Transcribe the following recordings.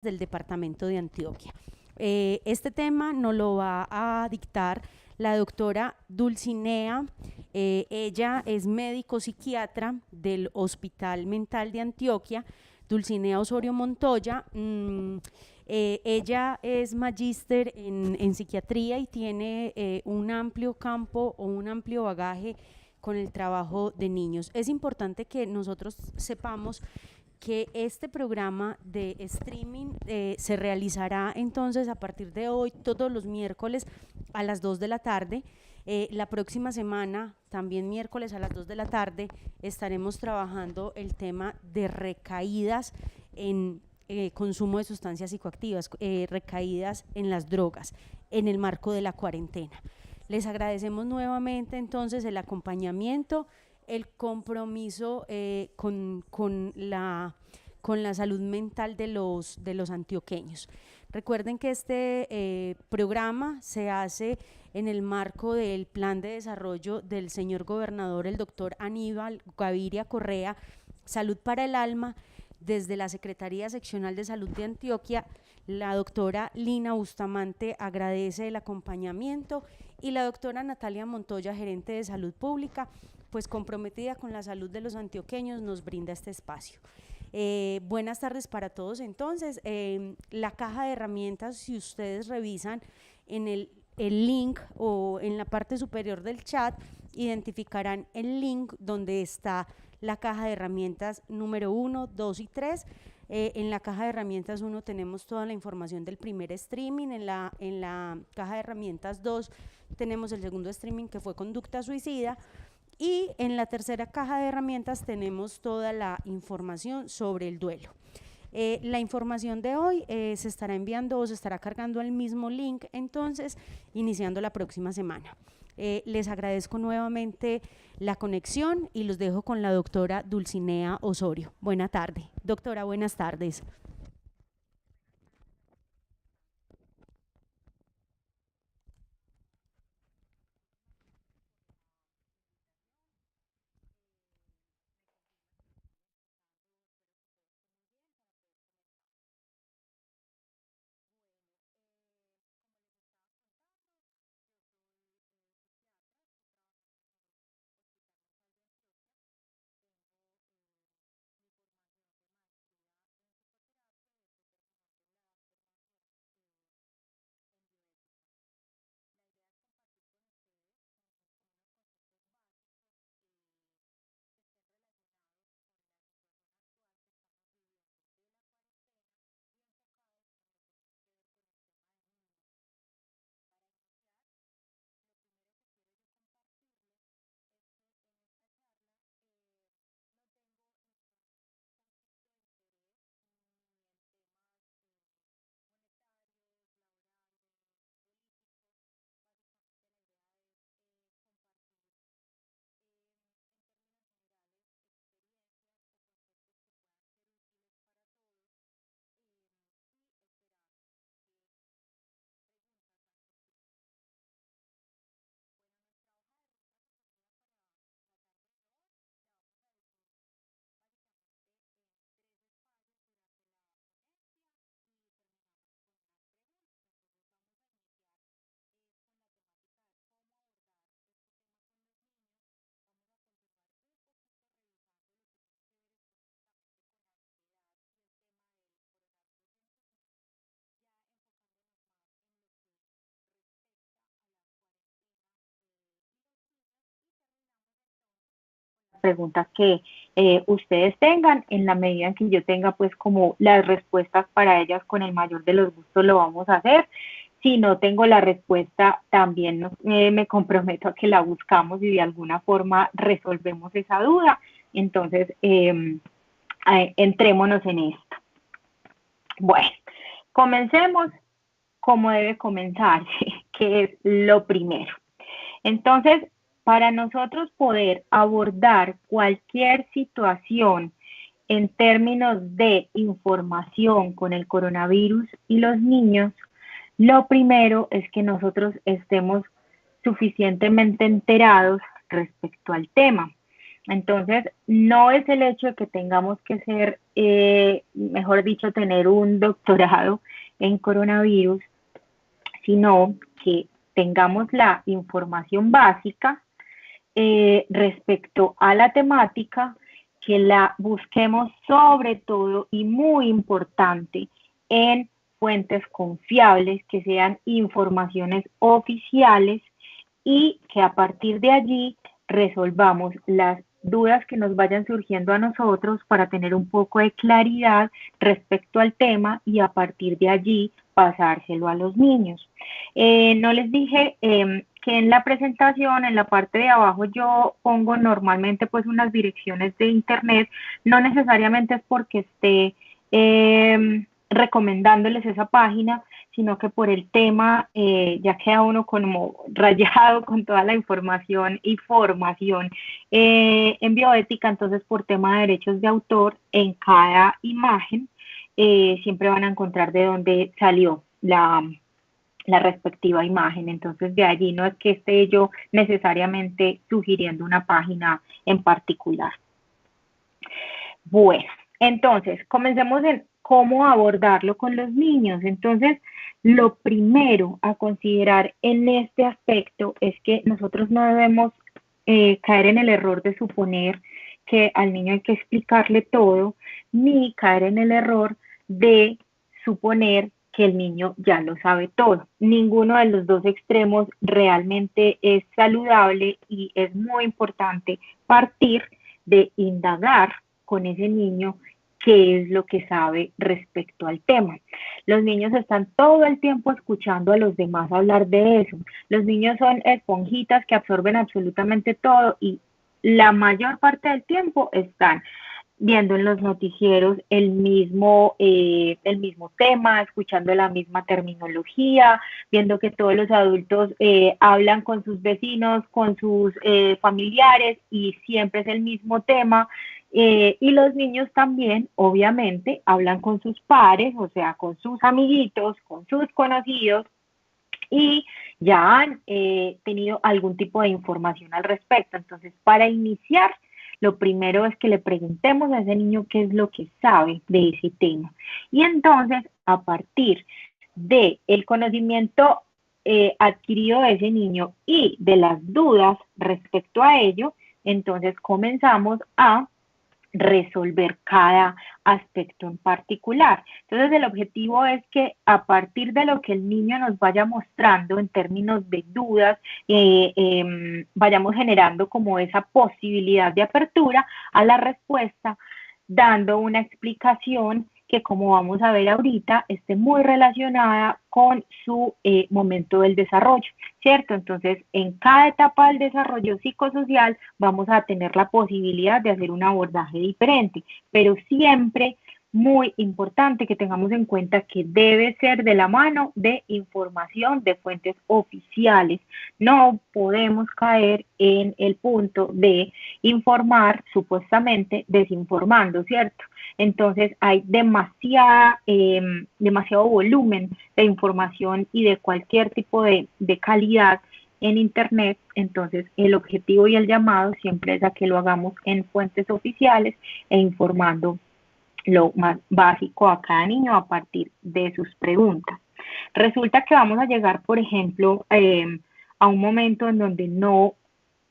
del departamento de Antioquia. Este tema nos lo va a dictar la doctora Dulcinea. Ella es médico psiquiatra del Hospital Mental de Antioquia, Dulcinea Osorio Montoya. Ella es magíster en psiquiatría y tiene un amplio campo o un amplio bagaje con el trabajo de niños. Es importante que nosotros sepamos que este programa de streaming se realizará entonces a partir de hoy, todos los miércoles a las 2 de la tarde. La próxima semana, también miércoles a las 2 de la tarde, estaremos trabajando el tema de recaídas en consumo de sustancias psicoactivas, recaídas en las drogas, en el marco de la cuarentena. Les agradecemos nuevamente entonces el acompañamiento, el compromiso con la salud mental de los antioqueños. Recuerden que este programa se hace en el marco del plan de desarrollo del señor gobernador, el doctor Aníbal Gaviria Correa, Salud para el Alma, desde la Secretaría Seccional de Salud de Antioquia. La doctora Lina Bustamante agradece el acompañamiento y la doctora Natalia Montoya, gerente de Salud Pública, pues comprometida con la salud de los antioqueños, nos brinda este espacio. Buenas tardes para todos. Entonces, la caja de herramientas, si ustedes revisan en el link o en la parte superior del chat, identificarán el link donde está la caja de herramientas número 1, 2 y 3. En la caja de herramientas 1 tenemos toda la información del primer streaming, en la caja de herramientas 2 tenemos el segundo streaming, que fue conducta suicida, y en la tercera caja de herramientas tenemos toda la información sobre el duelo. La información de hoy se estará enviando o se estará cargando al mismo link, entonces, iniciando la próxima semana. Les agradezco nuevamente la conexión y los dejo con la doctora Dulcinea Osorio. Buena tarde. Doctora, buenas tardes. Preguntas que ustedes tengan, en la medida en que yo tenga pues como las respuestas para ellas, con el mayor de los gustos lo vamos a hacer. Si no tengo la respuesta, también me comprometo a que la buscamos y de alguna forma resolvemos esa duda. Entonces, entrémonos en esto. Bueno, comencemos como debe comenzarse, que es lo primero. Entonces, para nosotros poder abordar cualquier situación en términos de información con el coronavirus y los niños, lo primero es que nosotros estemos suficientemente enterados respecto al tema. Entonces, no es el hecho de que tengamos que ser, mejor dicho, tener un doctorado en coronavirus, sino que tengamos la información básica respecto a la temática, que la busquemos sobre todo y muy importante en fuentes confiables, que sean informaciones oficiales y que a partir de allí resolvamos las dudas que nos vayan surgiendo a nosotros para tener un poco de claridad respecto al tema y a partir de allí pasárselo a los niños. No les dije que en la presentación, en la parte de abajo, yo pongo normalmente pues unas direcciones de internet, no necesariamente es porque esté recomendándoles esa página, sino que por el tema ya queda uno como rayado con toda la información y formación en bioética, entonces por tema de derechos de autor, en cada imagen siempre van a encontrar de dónde salió la respectiva imagen. Entonces, de allí no es que esté yo necesariamente sugiriendo una página en particular. Bueno, entonces, comencemos en cómo abordarlo con los niños. Entonces, lo primero a considerar en este aspecto es que nosotros no debemos caer en el error de suponer que al niño hay que explicarle todo, ni caer en el error de suponer que el niño ya lo sabe todo. Ninguno de los dos extremos realmente es saludable y es muy importante partir de indagar con ese niño qué es lo que sabe respecto al tema. Los niños están todo el tiempo escuchando a los demás hablar de eso. Los niños son esponjitas que absorben absolutamente todo y la mayor parte del tiempo están viendo en los noticieros el mismo tema, escuchando la misma terminología, viendo que todos los adultos hablan con sus vecinos, con sus familiares y siempre es el mismo tema. Y los niños también, obviamente, hablan con sus pares, o sea, con sus amiguitos, con sus conocidos, y ya han tenido algún tipo de información al respecto. Entonces, para iniciar, lo primero es que le preguntemos a ese niño qué es lo que sabe de ese tema. Y entonces, a partir del conocimiento adquirido de ese niño y de las dudas respecto a ello, entonces comenzamos a resolver cada aspecto en particular. Entonces, el objetivo es que a partir de lo que el niño nos vaya mostrando en términos de dudas, vayamos generando como esa posibilidad de apertura a la respuesta, dando una explicación que, como vamos a ver ahorita, esté muy relacionada con su momento del desarrollo, ¿cierto? Entonces, en cada etapa del desarrollo psicosocial vamos a tener la posibilidad de hacer un abordaje diferente, pero siempre muy importante que tengamos en cuenta que debe ser de la mano de información de fuentes oficiales. No podemos caer en el punto de informar supuestamente desinformando, ¿cierto? Entonces hay demasiado volumen de información y de cualquier tipo de calidad en Internet, entonces el objetivo y el llamado siempre es a que lo hagamos en fuentes oficiales e informando lo más básico a cada niño a partir de sus preguntas. Resulta que vamos a llegar, por ejemplo, a un momento en donde no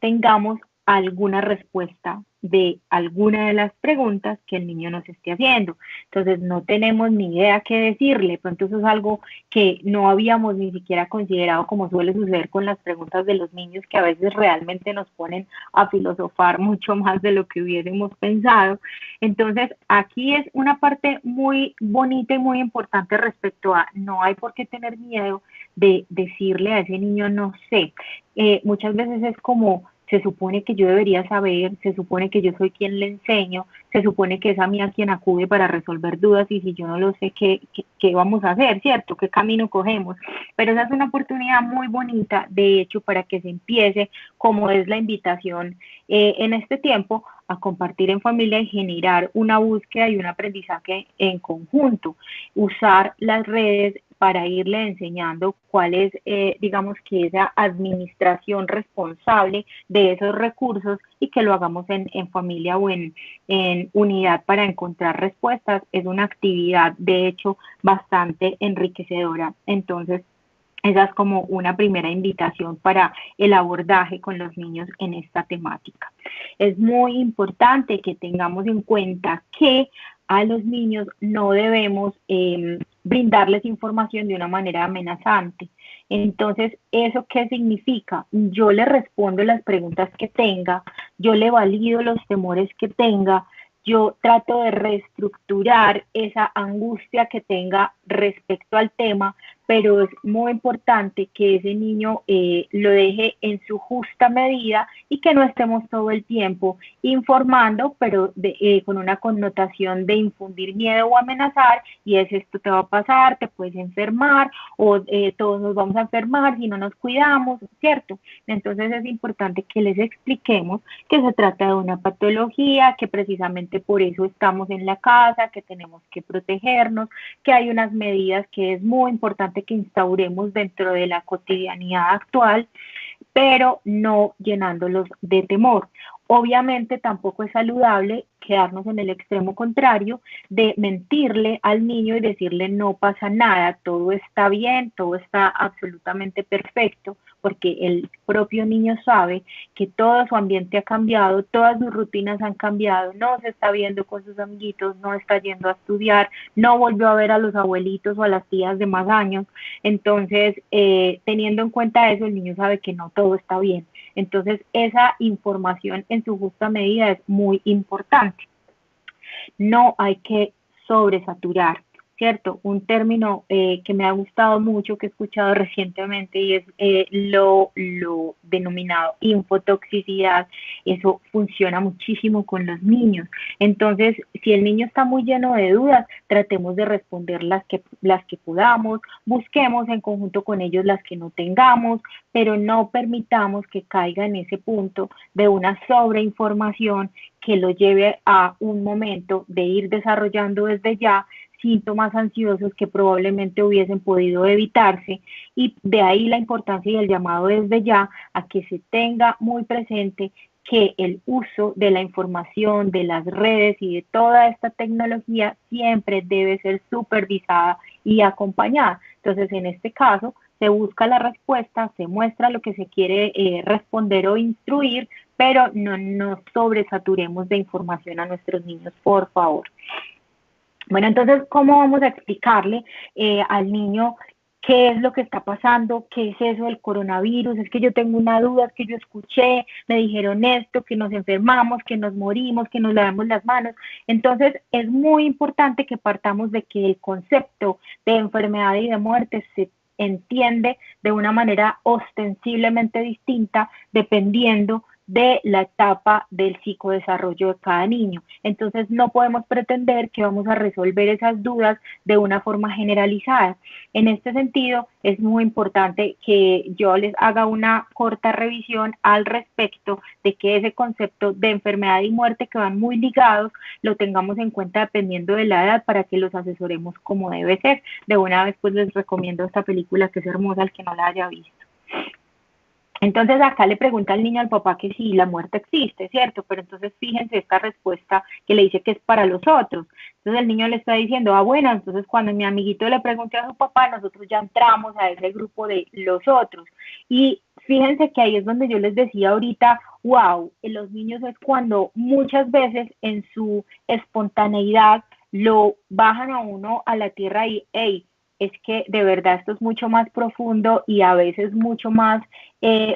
tengamos alguna respuesta de alguna de las preguntas que el niño nos esté haciendo. Entonces no tenemos ni idea qué decirle, pero entonces es algo que no habíamos ni siquiera considerado, como suele suceder con las preguntas de los niños, que a veces realmente nos ponen a filosofar mucho más de lo que hubiésemos pensado. Entonces aquí es una parte muy bonita y muy importante respecto a no hay por qué tener miedo de decirle a ese niño no sé. Muchas veces es como se supone que yo debería saber, se supone que yo soy quien le enseño, se supone que es a mí a quien acude para resolver dudas y si yo no lo sé, ¿qué vamos a hacer, cierto? ¿Qué camino cogemos? Pero esa es una oportunidad muy bonita, de hecho, para que se empiece, como es la invitación en este tiempo, a compartir en familia y generar una búsqueda y un aprendizaje en conjunto. Usar las redes para irle enseñando cuál es, digamos que esa administración responsable de esos recursos y que lo hagamos en familia o en unidad para encontrar respuestas, es una actividad de hecho bastante enriquecedora. Entonces, esa es como una primera invitación para el abordaje con los niños en esta temática. Es muy importante que tengamos en cuenta que a los niños no debemos brindarles información de una manera amenazante. Entonces, ¿eso qué significa? Yo le respondo las preguntas que tenga, yo le valido los temores que tenga, yo trato de reestructurar esa angustia que tenga respecto al tema, pero es muy importante que ese niño lo deje en su justa medida y que no estemos todo el tiempo informando, pero con una connotación de infundir miedo o amenazar, y es esto te va a pasar, te puedes enfermar, o todos nos vamos a enfermar si no nos cuidamos, ¿cierto? Entonces es importante que les expliquemos que se trata de una patología, que precisamente por eso estamos en la casa, que tenemos que protegernos, que hay unas medidas que es muy importante que instauremos dentro de la cotidianidad actual, pero no llenándolos de temor. Obviamente tampoco es saludable quedarnos en el extremo contrario de mentirle al niño y decirle no pasa nada, todo está bien, todo está absolutamente perfecto, porque el propio niño sabe que todo su ambiente ha cambiado, todas sus rutinas han cambiado, no se está viendo con sus amiguitos, no está yendo a estudiar, no volvió a ver a los abuelitos o a las tías de más años. Entonces, teniendo en cuenta eso, el niño sabe que no todo está bien. Entonces, esa información en su justa medida es muy importante. No hay que sobresaturar, ¿cierto? Un término que me ha gustado mucho, que he escuchado recientemente, y es lo denominado infotoxicidad. Eso funciona muchísimo con los niños. Entonces, si el niño está muy lleno de dudas, tratemos de responder las que podamos, busquemos en conjunto con ellos las que no tengamos, pero no permitamos que caiga en ese punto de una sobreinformación que lo lleve a un momento de ir desarrollando desde ya síntomas ansiosos que probablemente hubiesen podido evitarse, y de ahí la importancia y el llamado desde ya a que se tenga muy presente que el uso de la información, de las redes y de toda esta tecnología siempre debe ser supervisada y acompañada. Entonces, en este caso, se busca la respuesta, se muestra lo que se quiere responder o instruir, pero no nos sobresaturemos de información a nuestros niños, por favor. Bueno, entonces, ¿cómo vamos a explicarle al niño qué es lo que está pasando, qué es eso del coronavirus? Es que yo tengo una duda, es que yo escuché, me dijeron esto, que nos enfermamos, que nos morimos, que nos lavemos las manos. Entonces, es muy importante que partamos de que el concepto de enfermedad y de muerte se entiende de una manera ostensiblemente distinta dependiendo de la etapa del psicodesarrollo de cada niño. Entonces no podemos pretender que vamos a resolver esas dudas de una forma generalizada. En este sentido, es muy importante que yo les haga una corta revisión al respecto de que ese concepto de enfermedad y muerte, que van muy ligados, lo tengamos en cuenta dependiendo de la edad para que los asesoremos como debe ser. De una vez pues les recomiendo esta película que es hermosa al que no la haya visto. Entonces acá le pregunta al niño al papá que si la muerte existe, ¿cierto? Pero entonces fíjense esta respuesta que le dice que es para los otros. Entonces el niño le está diciendo, bueno, entonces cuando mi amiguito le pregunte a su papá, nosotros ya entramos a ese grupo de los otros. Y fíjense que ahí es donde yo les decía ahorita, wow, en los niños es cuando muchas veces en su espontaneidad lo bajan a uno a la tierra y, hey, es que de verdad esto es mucho más profundo y a veces mucho más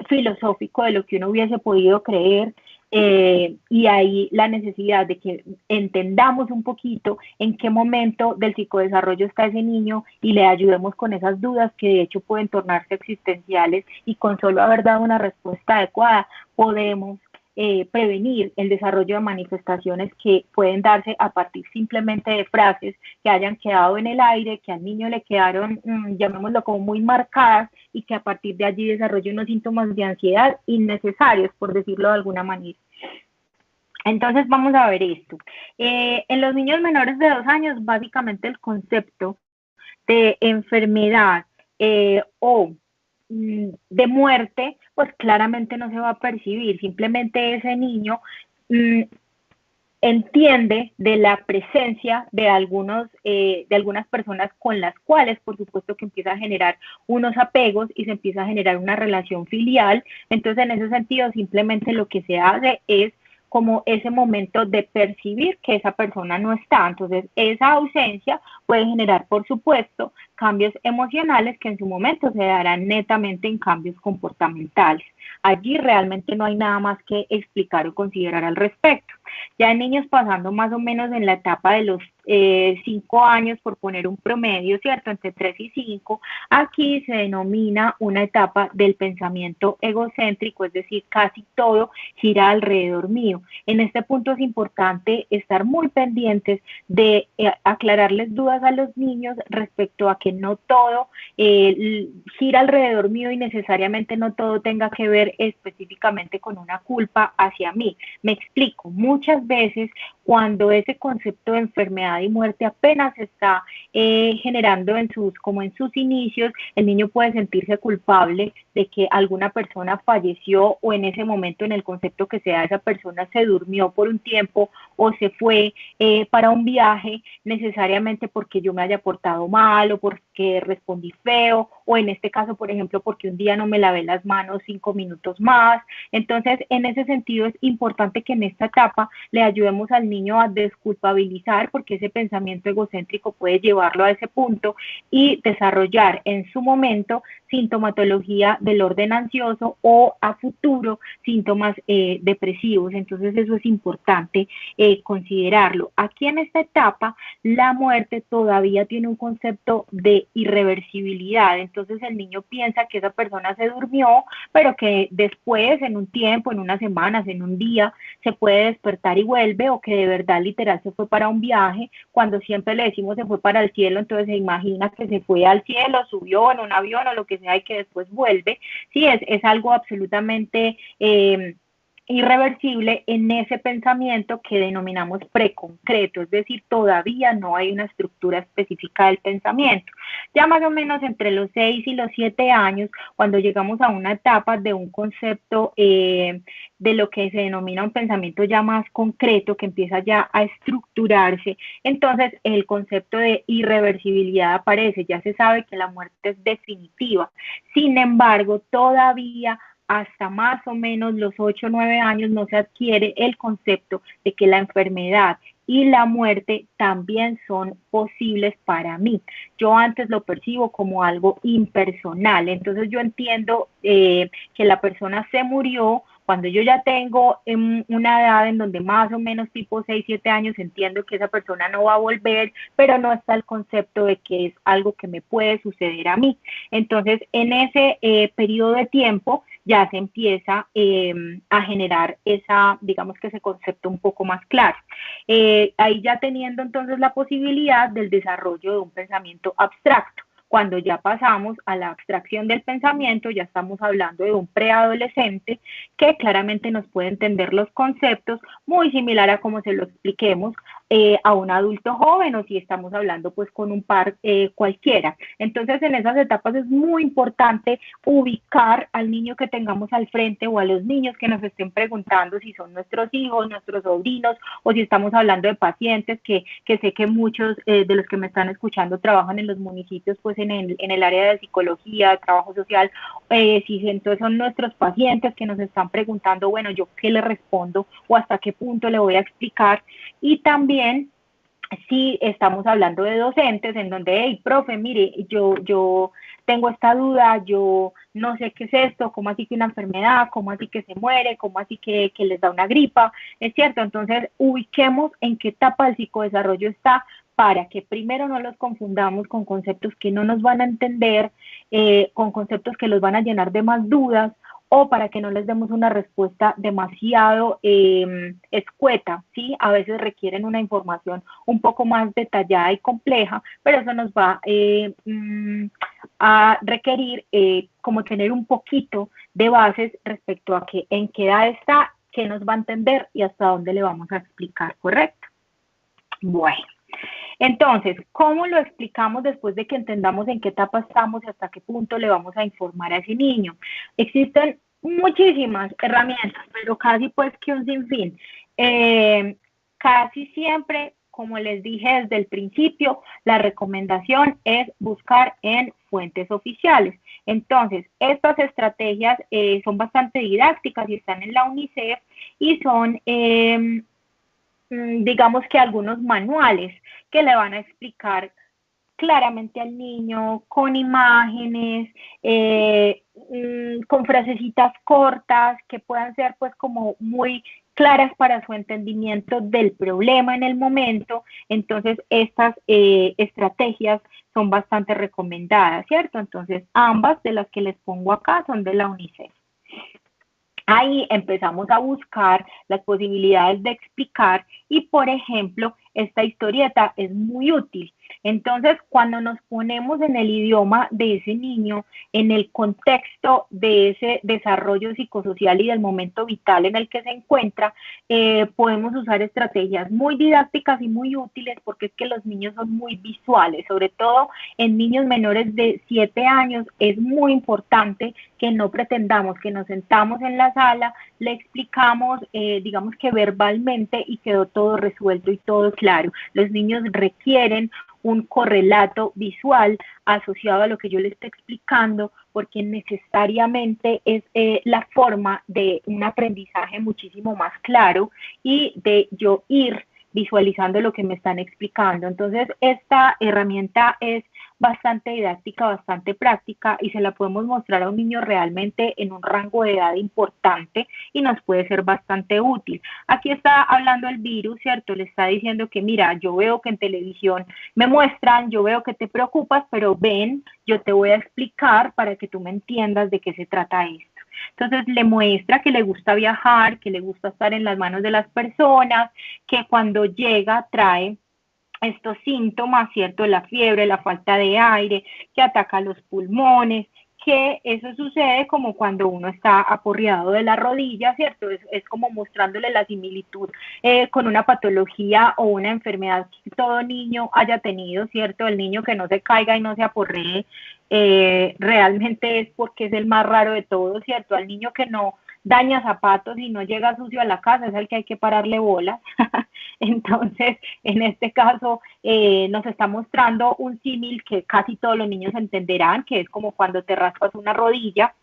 filosófico de lo que uno hubiese podido creer, y ahí la necesidad de que entendamos un poquito en qué momento del psicodesarrollo está ese niño y le ayudemos con esas dudas que de hecho pueden tornarse existenciales, y con solo haber dado una respuesta adecuada podemos prevenir el desarrollo de manifestaciones que pueden darse a partir simplemente de frases que hayan quedado en el aire, que al niño le quedaron, llamémoslo como muy marcadas, y que a partir de allí desarrolle unos síntomas de ansiedad innecesarios, por decirlo de alguna manera. Entonces vamos a ver esto. En los niños menores de 2 años, básicamente el concepto de enfermedad o de muerte, pues claramente no se va a percibir. Simplemente ese niño mm, entiende de la presencia de algunas personas con las cuales, por supuesto, que empieza a generar unos apegos y se empieza a generar una relación filial. Entonces, en ese sentido, simplemente lo que se hace es como ese momento de percibir que esa persona no está. Entonces, esa ausencia puede generar, por supuesto, cambios emocionales que en su momento se darán netamente en cambios comportamentales. Allí realmente no hay nada más que explicar o considerar al respecto. Ya en niños pasando más o menos en la etapa de los 5 años, por poner un promedio, ¿cierto? Entre 3 y 5, aquí se denomina una etapa del pensamiento egocéntrico, es decir, casi todo gira alrededor mío. En este punto es importante estar muy pendientes de aclararles dudas a los niños respecto a que no todo gira alrededor mío y necesariamente no todo tenga que ver específicamente con una culpa hacia mí. Me explico, muchas veces cuando ese concepto de enfermedad y muerte apenas se está generando como en sus inicios, el niño puede sentirse culpable de que alguna persona falleció o en ese momento en el concepto que sea esa persona se durmió por un tiempo o se fue para un viaje necesariamente porque yo me haya portado mal o porque respondí feo o en este caso, por ejemplo, porque un día no me lavé las manos 5 minutos más. Entonces, en ese sentido es importante que en esta etapa le ayudemos al niño a desculpabilizar porque ese pensamiento egocéntrico puede llevarlo a ese punto y desarrollar en su momento sintomatología del orden ansioso o a futuro síntomas depresivos. Entonces eso es importante considerarlo. Aquí en esta etapa la muerte todavía tiene un concepto de irreversibilidad. Entonces el niño piensa que esa persona se durmió, pero que después, en un tiempo, en unas semanas, en un día, se puede despertar y vuelve, o que de verdad literal se fue para un viaje, cuando siempre le decimos se fue para el cielo, entonces se imagina que se fue al cielo, subió en un avión o lo que sea y que después vuelve. Sí, es algo absolutamente irreversible en ese pensamiento que denominamos preconcreto, es decir, todavía no hay una estructura específica del pensamiento. Ya más o menos entre los 6 y los 7 años, cuando llegamos a una etapa de un concepto de lo que se denomina un pensamiento ya más concreto, que empieza ya a estructurarse, entonces el concepto de irreversibilidad aparece, ya se sabe que la muerte es definitiva. Sin embargo, todavía hasta más o menos los 8 o 9 años no se adquiere el concepto de que la enfermedad y la muerte también son posibles para mí. Yo antes lo percibo como algo impersonal, entonces yo entiendo que la persona se murió. Cuando yo ya tengo una edad en donde más o menos tipo 6 7 años entiendo que esa persona no va a volver, pero no está el concepto de que es algo que me puede suceder a mí. Entonces, en ese periodo de tiempo ya se empieza a generar digamos que ese concepto un poco más claro. Ahí ya teniendo entonces la posibilidad del desarrollo de un pensamiento abstracto. Cuando ya pasamos a la abstracción del pensamiento, ya estamos hablando de un preadolescente que claramente nos puede entender los conceptos, muy similar a como se lo expliquemos a un adulto joven o si estamos hablando pues con un par cualquiera. Entonces en esas etapas es muy importante ubicar al niño que tengamos al frente o a los niños que nos estén preguntando si son nuestros hijos, nuestros sobrinos o si estamos hablando de pacientes que sé que muchos de los que me están escuchando trabajan en los municipios pues en el área de psicología, de trabajo social, si entonces son nuestros pacientes que nos están preguntando, bueno, yo qué le respondo o hasta qué punto le voy a explicar. Y también si estamos hablando de docentes en donde, hey, profe, mire, yo tengo esta duda, yo no sé qué es esto, cómo así que una enfermedad, cómo así que se muere, cómo así que les da una gripa, es cierto. Entonces, ubiquemos en qué etapa del psicodesarrollo está para que primero no los confundamos con conceptos que no nos van a entender, con conceptos que los van a llenar de más dudas, o para que no les demos una respuesta demasiado escueta, ¿sí? A veces requieren una información un poco más detallada y compleja, pero eso nos va a requerir como tener un poquito de bases respecto a que en qué edad está qué nos va a entender y hasta dónde le vamos a explicar, ¿correcto? Bueno, entonces, ¿cómo lo explicamos después de que entendamos en qué etapa estamos y hasta qué punto le vamos a informar a ese niño? Existen muchísimas herramientas, pero casi pues que un sinfín. Casi siempre, como les dije desde el principio, la recomendación es buscar en fuentes oficiales. Entonces, estas estrategias son bastante didácticas y están en la UNICEF y son digamos que algunos manuales que le van a explicar claramente al niño, con imágenes, con frasecitas cortas que puedan ser pues como muy claras para su entendimiento del problema en el momento. Entonces estas estrategias son bastante recomendadas, ¿cierto? Entonces ambas de las que les pongo acá son de la UNICEF. Ahí empezamos a buscar las posibilidades de explicar y, por ejemplo, esta historieta es muy útil. Entonces, cuando nos ponemos en el idioma de ese niño, en el contexto de ese desarrollo psicosocial y del momento vital en el que se encuentra, podemos usar estrategias muy didácticas y muy útiles porque es que los niños son muy visuales, sobre todo en niños menores de 7 años. Es muy importante que no pretendamos que nos sentamos en la sala, le explicamos, digamos que verbalmente y quedó todo resuelto y todo claro. Los niños requieren un correlato visual asociado a lo que yo le estoy explicando, porque necesariamente es la forma de un aprendizaje muchísimo más claro y de yo ir visualizando lo que me están explicando. Entonces, esta herramienta es bastante didáctica, bastante práctica y se la podemos mostrar a un niño realmente en un rango de edad importante y nos puede ser bastante útil. Aquí está hablando el virus, ¿cierto? Le está diciendo que mira, yo veo que en televisión me muestran, yo veo que te preocupas, pero ven, yo te voy a explicar para que tú me entiendas de qué se trata esto. Entonces le muestra que le gusta viajar, que le gusta estar en las manos de las personas, que cuando llega trae estos síntomas, ¿cierto? La fiebre, la falta de aire, que ataca los pulmones, que eso sucede como cuando uno está aporreado de la rodilla, ¿cierto? Es como mostrándole la similitud con una patología o una enfermedad que todo niño haya tenido, ¿cierto? El niño que no se caiga y no se aporree, realmente es porque es el más raro de todos, ¿cierto? Al niño que no daña zapatos y no llega sucio a la casa es el que hay que pararle bolas. Entonces, en este caso, nos está mostrando un símil que casi todos los niños entenderán, que es como cuando te raspas una rodilla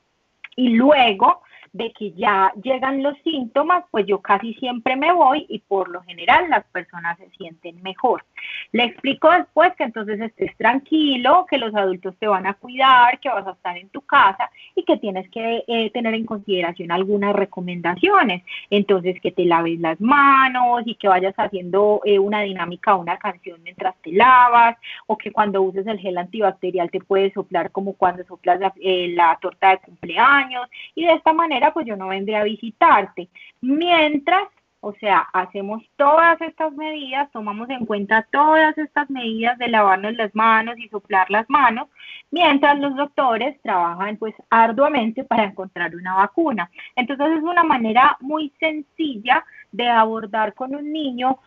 y luego de que ya llegan los síntomas, pues yo casi siempre me voy y por lo general las personas se sienten mejor. Le explico después que entonces estés tranquilo, que los adultos te van a cuidar, que vas a estar en tu casa y que tienes que tener en consideración algunas recomendaciones. Entonces, que te laves las manos y que vayas haciendo una dinámica o una canción mientras te lavas, o que cuando uses el gel antibacterial te puedes soplar como cuando soplas la torta de cumpleaños, y de esta manera pues yo no vendré a visitarte. Mientras, o sea, hacemos todas estas medidas, tomamos en cuenta todas estas medidas de lavarnos las manos y soplar las manos, mientras los doctores trabajan pues arduamente para encontrar una vacuna. Entonces es una manera muy sencilla de abordar con un niño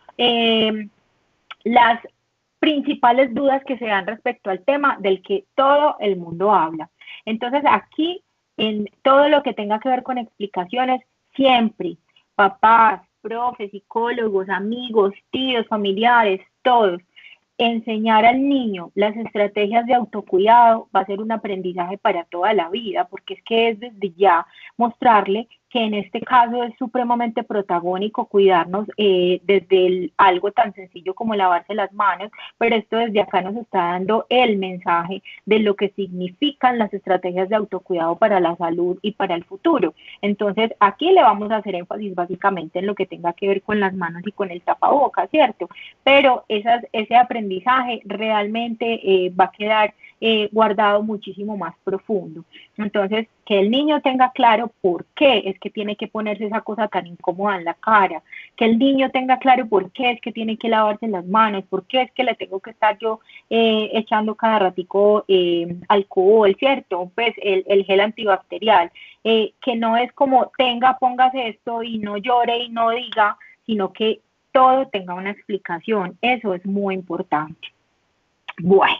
las principales dudas que se dan respecto al tema del que todo el mundo habla. Entonces aquí, en todo lo que tenga que ver con explicaciones, siempre papás, profes, psicólogos, amigos, tíos, familiares, todos, enseñar al niño las estrategias de autocuidado va a ser un aprendizaje para toda la vida, porque es que es desde ya mostrarle que en este caso es supremamente protagónico cuidarnos desde algo tan sencillo como lavarse las manos, pero esto desde acá nos está dando el mensaje de lo que significan las estrategias de autocuidado para la salud y para el futuro. Entonces aquí le vamos a hacer énfasis básicamente en lo que tenga que ver con las manos y con el tapabocas, ¿cierto? Pero ese aprendizaje realmente va a quedar guardado muchísimo más profundo. Entonces, que el niño tenga claro por qué es que tiene que ponerse esa cosa tan incómoda en la cara, que el niño tenga claro por qué es que tiene que lavarse las manos, por qué es que le tengo que estar yo echando cada ratico alcohol, ¿cierto? Pues el gel antibacterial, que no es como tenga, póngase esto y no llore y no diga, sino que todo tenga una explicación. Eso es muy importante. Bueno,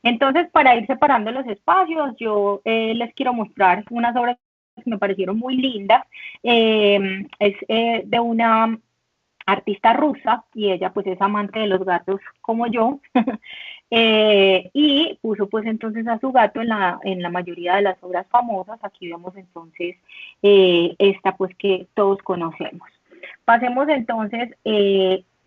entonces para ir separando los espacios, yo les quiero mostrar unas obras que me parecieron muy lindas. Es de una artista rusa y ella pues es amante de los gatos como yo. Y puso pues entonces a su gato en la mayoría de las obras famosas. Aquí vemos entonces esta pues que todos conocemos. Pasemos entonces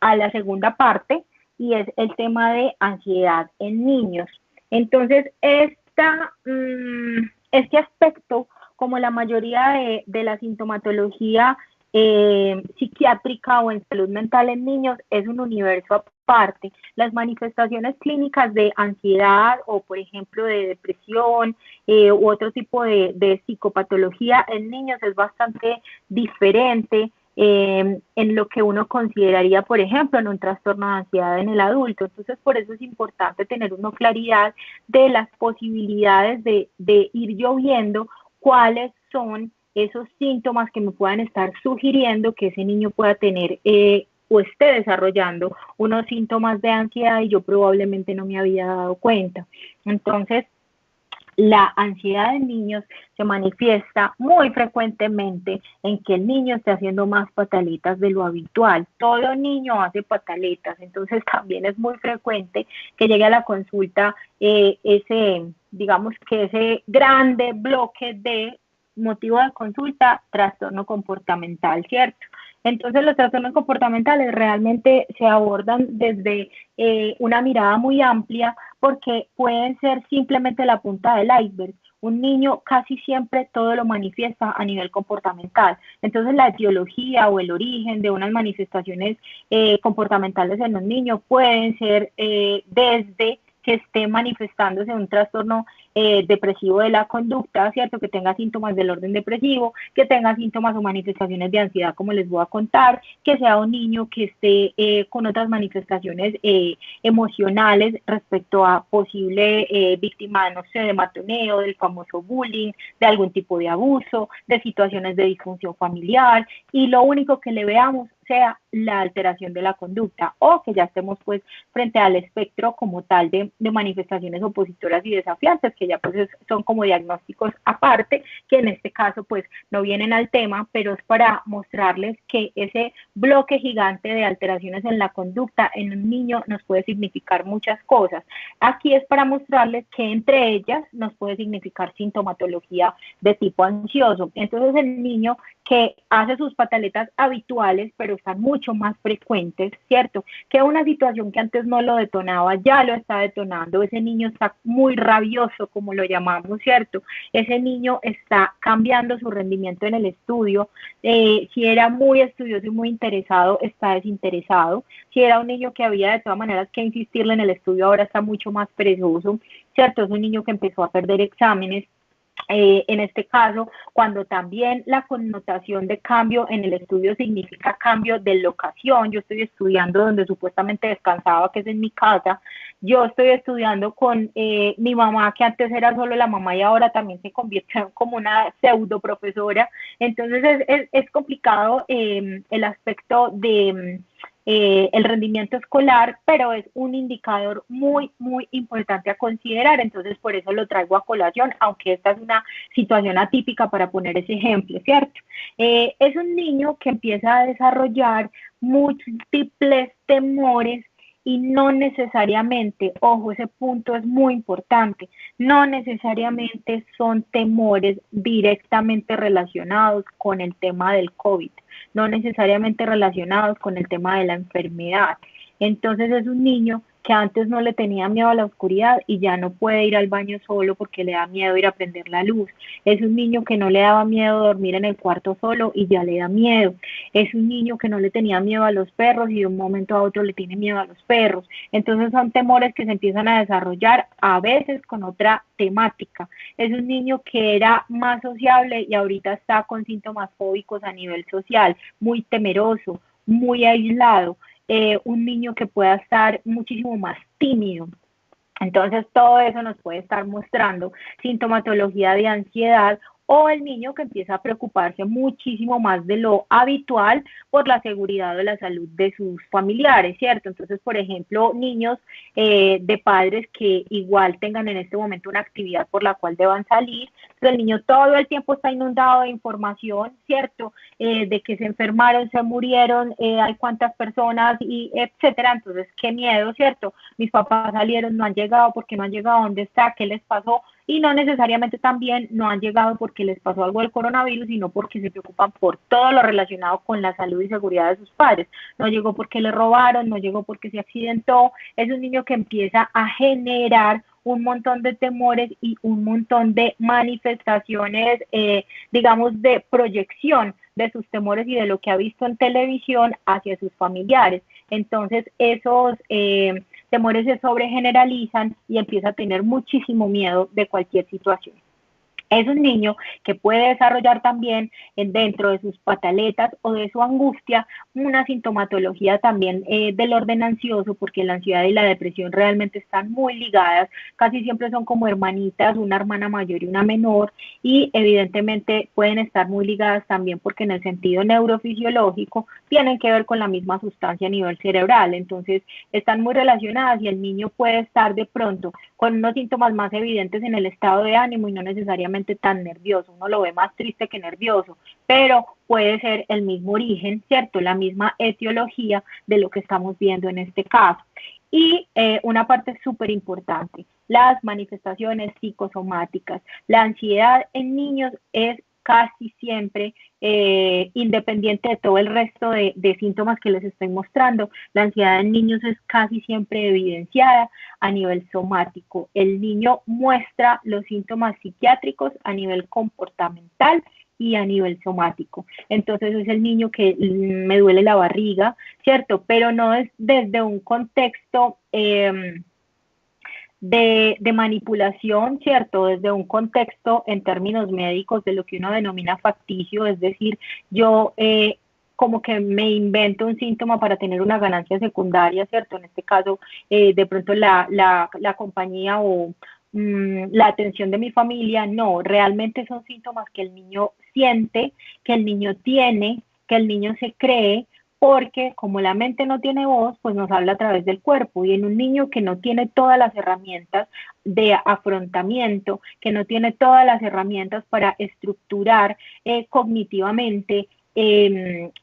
a la segunda parte y es el tema de ansiedad en niños. Entonces, este aspecto, como la mayoría de la sintomatología psiquiátrica o en salud mental en niños, es un universo aparte. Las manifestaciones clínicas de ansiedad o, por ejemplo, de depresión u otro tipo de psicopatología en niños es bastante diferente en lo que uno consideraría, por ejemplo, en un trastorno de ansiedad en el adulto. Entonces, por eso es importante tener una claridad de las posibilidades de ir yo viendo cuáles son esos síntomas que me puedan estar sugiriendo que ese niño pueda tener o esté desarrollando unos síntomas de ansiedad y yo probablemente no me había dado cuenta. Entonces, la ansiedad en niños se manifiesta muy frecuentemente en que el niño esté haciendo más pataletas de lo habitual. Todo niño hace pataletas, entonces también es muy frecuente que llegue a la consulta digamos que ese grande bloque de motivo de consulta, trastorno comportamental, ¿cierto? Entonces los trastornos comportamentales realmente se abordan desde una mirada muy amplia porque pueden ser simplemente la punta del iceberg. Un niño casi siempre todo lo manifiesta a nivel comportamental. Entonces la etiología o el origen de unas manifestaciones comportamentales en los niños pueden ser desde que esté manifestándose un trastorno depresivo de la conducta, ¿cierto? Que tenga síntomas del orden depresivo, que tenga síntomas o manifestaciones de ansiedad, como les voy a contar, que sea un niño que esté con otras manifestaciones emocionales respecto a posible víctima, no sé, de matoneo, del famoso bullying, de algún tipo de abuso, de situaciones de disfunción familiar, y lo único que le veamos sea la alteración de la conducta o que ya estemos pues frente al espectro como tal de manifestaciones opositoras y desafiantes, que ya pues son como diagnósticos aparte, que en este caso pues no vienen al tema, pero es para mostrarles que ese bloque gigante de alteraciones en la conducta en un niño nos puede significar muchas cosas. Aquí es para mostrarles que entre ellas nos puede significar sintomatología de tipo ansioso. Entonces el niño que hace sus pataletas habituales, pero están mucho más frecuentes, ¿cierto? Que una situación que antes no lo detonaba, ya lo está detonando. Ese niño está muy rabioso, como lo llamamos, ¿cierto? Ese niño está cambiando su rendimiento en el estudio. Si era muy estudioso y muy interesado, está desinteresado. Si era un niño que había de todas maneras que insistirle en el estudio, ahora está mucho más perezoso, ¿cierto? Es un niño que empezó a perder exámenes. En este caso, cuando también la connotación de cambio en el estudio significa cambio de locación, yo estoy estudiando donde supuestamente descansaba, que es en mi casa, yo estoy estudiando con mi mamá, que antes era solo la mamá y ahora también se convirtió como una pseudo profesora, entonces es complicado el aspecto de el rendimiento escolar, pero es un indicador muy, muy importante a considerar, entonces por eso lo traigo a colación, aunque esta es una situación atípica para poner ese ejemplo, ¿cierto? Es un niño que empieza a desarrollar múltiples temores y no necesariamente, ojo, ese punto es muy importante, no necesariamente son temores directamente relacionados con el tema del COVID, no necesariamente relacionados con el tema de la enfermedad. Entonces es un niño que antes no le tenía miedo a la oscuridad y ya no puede ir al baño solo porque le da miedo ir a prender la luz. Es un niño que no le daba miedo dormir en el cuarto solo y ya le da miedo. Es un niño que no le tenía miedo a los perros y de un momento a otro le tiene miedo a los perros. Entonces son temores que se empiezan a desarrollar a veces con otra temática. Es un niño que era más sociable y ahorita está con síntomas fóbicos a nivel social, muy temeroso, muy aislado, un niño que pueda estar muchísimo más tímido. Entonces, todo eso nos puede estar mostrando sintomatología de ansiedad o el niño que empieza a preocuparse muchísimo más de lo habitual por la seguridad o la salud de sus familiares, ¿cierto? Entonces, por ejemplo, niños de padres que igual tengan en este momento una actividad por la cual deban salir, entonces el niño todo el tiempo está inundado de información, ¿cierto? De que se enfermaron, se murieron, hay cuántas personas, y etcétera. Entonces, qué miedo, ¿cierto? Mis papás salieron, no han llegado, porque no han llegado, ¿dónde está? ¿Qué les pasó? Y no necesariamente también no han llegado porque les pasó algo del coronavirus, sino porque se preocupan por todo lo relacionado con la salud y seguridad de sus padres. No llegó porque le robaron, no llegó porque se accidentó. Es un niño que empieza a generar un montón de temores y un montón de manifestaciones, digamos, de proyección de sus temores y de lo que ha visto en televisión hacia sus familiares. Entonces, esos temores se sobregeneralizan y empieza a tener muchísimo miedo de cualquier situación. Es un niño que puede desarrollar también dentro de sus pataletas o de su angustia una sintomatología también del orden ansioso, porque la ansiedad y la depresión realmente están muy ligadas, casi siempre son como hermanitas, una hermana mayor y una menor, y evidentemente pueden estar muy ligadas también porque en el sentido neurofisiológico tienen que ver con la misma sustancia a nivel cerebral, entonces están muy relacionadas y el niño puede estar de pronto con unos síntomas más evidentes en el estado de ánimo y no necesariamente tan nervioso. Uno lo ve más triste que nervioso, pero puede ser el mismo origen, ¿cierto? La misma etiología de lo que estamos viendo en este caso. Y una parte súper importante, las manifestaciones psicosomáticas. La ansiedad en niños es casi siempre, independiente de todo el resto de síntomas que les estoy mostrando, la ansiedad en niños es casi siempre evidenciada a nivel somático. El niño muestra los síntomas psiquiátricos a nivel comportamental y a nivel somático. Entonces es el niño que me duele la barriga, ¿cierto? Pero no es desde un contexto de manipulación, ¿cierto? Desde un contexto en términos médicos de lo que uno denomina facticio, es decir, yo como que me invento un síntoma para tener una ganancia secundaria, ¿cierto? En este caso, de pronto la compañía o la atención de mi familia, no, realmente son síntomas que el niño siente, que el niño tiene, que el niño se cree, porque como la mente no tiene voz, pues nos habla a través del cuerpo. Y en un niño que no tiene todas las herramientas de afrontamiento, que no tiene todas las herramientas para estructurar cognitivamente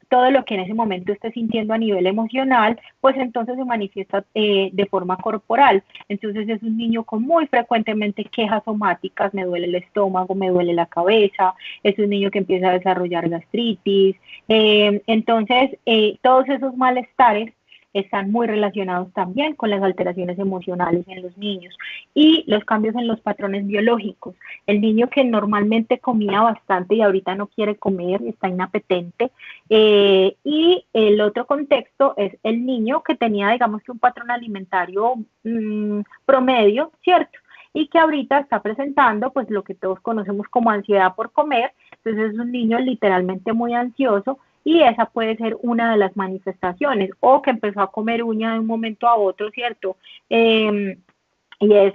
todo lo que en ese momento esté sintiendo a nivel emocional, pues entonces se manifiesta de forma corporal. Entonces es un niño con muy frecuentemente quejas somáticas, me duele el estómago, me duele la cabeza, es un niño que empieza a desarrollar gastritis. Entonces, todos esos malestares están muy relacionados también con las alteraciones emocionales en los niños y los cambios en los patrones biológicos. El niño que normalmente comía bastante y ahorita no quiere comer, está inapetente. Y el otro contexto es el niño que tenía, digamos que un patrón alimentario promedio, ¿cierto? Y que ahorita está presentando pues lo que todos conocemos como ansiedad por comer. Entonces es un niño literalmente muy ansioso y esa puede ser una de las manifestaciones, o que empezó a comer uña de un momento a otro, ¿cierto? Y es,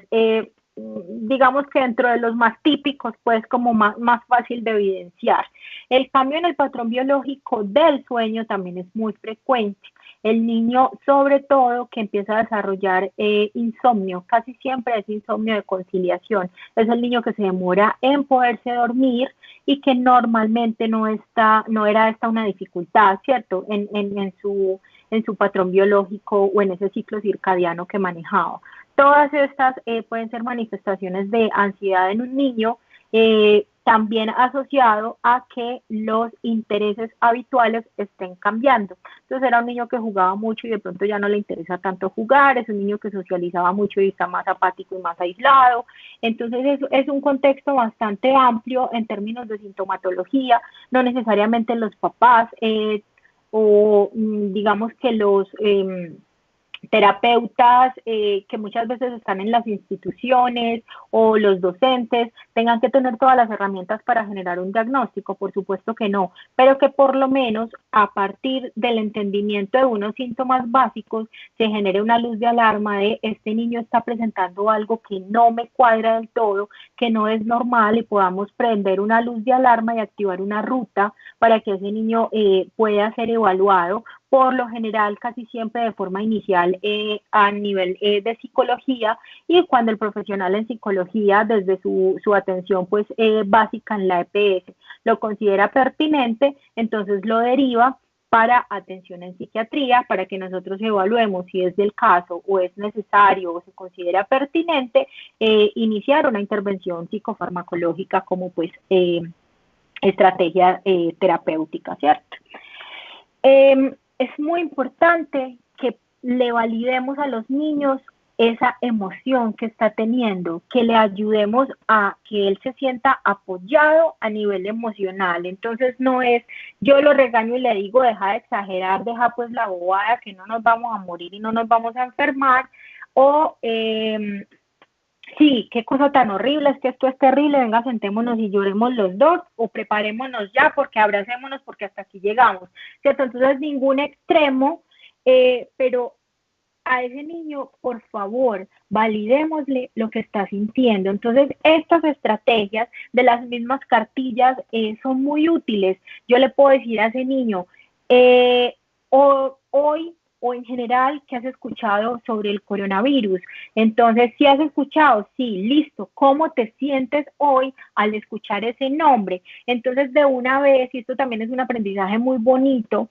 digamos que dentro de los más típicos, pues como más fácil de evidenciar. El cambio en el patrón biológico del sueño también es muy frecuente. El niño, sobre todo, que empieza a desarrollar insomnio, casi siempre es insomnio de conciliación. Es el niño que se demora en poderse dormir y que normalmente no era esta una dificultad, ¿cierto? En su patrón biológico o en ese ciclo circadiano que manejaba. Todas estas pueden ser manifestaciones de ansiedad en un niño. también asociado a que los intereses habituales estén cambiando. Entonces era un niño que jugaba mucho y de pronto ya no le interesa tanto jugar, es un niño que socializaba mucho y está más apático y más aislado. Entonces es un contexto bastante amplio en términos de sintomatología, no necesariamente los papás o digamos que los terapeutas que muchas veces están en las instituciones o los docentes tengan que tener todas las herramientas para generar un diagnóstico, por supuesto que no, pero que por lo menos a partir del entendimiento de unos síntomas básicos se genere una luz de alarma de este niño está presentando algo que no me cuadra del todo, que no es normal y podamos prender una luz de alarma y activar una ruta para que ese niño pueda ser evaluado por lo general casi siempre de forma inicial a nivel de psicología y cuando el profesional en psicología desde su atención pues básica en la EPS lo considera pertinente, entonces lo deriva para atención en psiquiatría, para que nosotros evaluemos si es del caso o es necesario o se considera pertinente iniciar una intervención psicofarmacológica como pues estrategia terapéutica, ¿cierto? Es muy importante que le validemos a los niños esa emoción que está teniendo, que le ayudemos a que él se sienta apoyado a nivel emocional. Entonces no es, yo lo regaño y le digo, deja de exagerar, deja pues la bobada, que no nos vamos a morir y no nos vamos a enfermar, o sí, qué cosa tan horrible, es que esto es terrible, venga, sentémonos y lloremos los dos, o preparémonos ya, porque abracémonos, porque hasta aquí llegamos, ¿cierto? Entonces, ningún extremo, pero a ese niño, por favor, validémosle lo que está sintiendo. Entonces, estas estrategias de las mismas cartillas son muy útiles. Yo le puedo decir a ese niño, hoy o en general, ¿qué has escuchado sobre el coronavirus? Entonces, si has escuchado, sí, listo, ¿cómo te sientes hoy al escuchar ese nombre? Entonces, de una vez, y esto también es un aprendizaje muy bonito,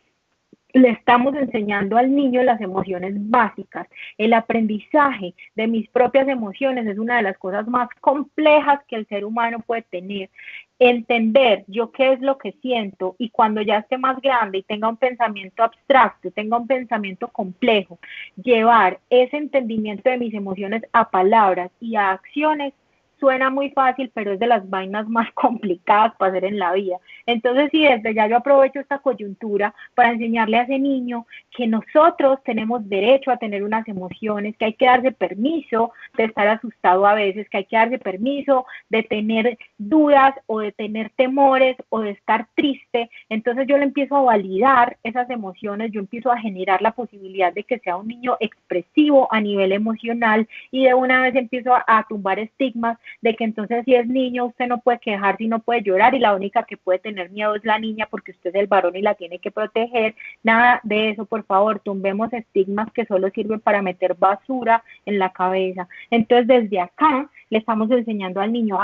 le estamos enseñando al niño las emociones básicas. El aprendizaje de mis propias emociones es una de las cosas más complejas que el ser humano puede tener. Entender yo qué es lo que siento y cuando ya esté más grande y tenga un pensamiento abstracto, tenga un pensamiento complejo, llevar ese entendimiento de mis emociones a palabras y a acciones suena muy fácil, pero es de las vainas más complicadas para hacer en la vida. Entonces, sí, desde ya yo aprovecho esta coyuntura para enseñarle a ese niño que nosotros tenemos derecho a tener unas emociones, que hay que darse permiso de estar asustado a veces, que hay que darse permiso de tener dudas o de tener temores o de estar triste. Entonces yo le empiezo a validar esas emociones, yo empiezo a generar la posibilidad de que sea un niño expresivo a nivel emocional y de una vez empiezo a tumbar estigmas de que entonces si es niño usted no puede quejarse y no puede llorar y la única que puede tener miedo es la niña porque usted es el varón y la tiene que proteger. Nada de eso, por favor, tumbemos estigmas que solo sirven para meter basura en la cabeza. Entonces desde acá le estamos enseñando al niño,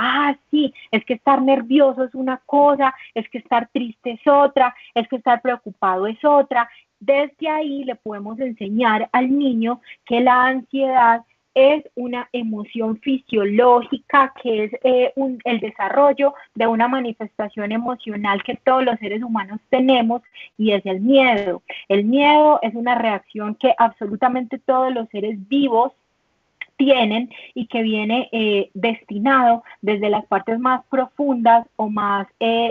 sí, es que estar nervioso es una cosa, es que estar triste es otra, es que estar preocupado es otra. Desde ahí le podemos enseñar al niño que la ansiedad es una emoción fisiológica, que es el desarrollo de una manifestación emocional que todos los seres humanos tenemos y es el miedo. El miedo es una reacción que absolutamente todos los seres vivos tienen y que viene destinado desde las partes más profundas o más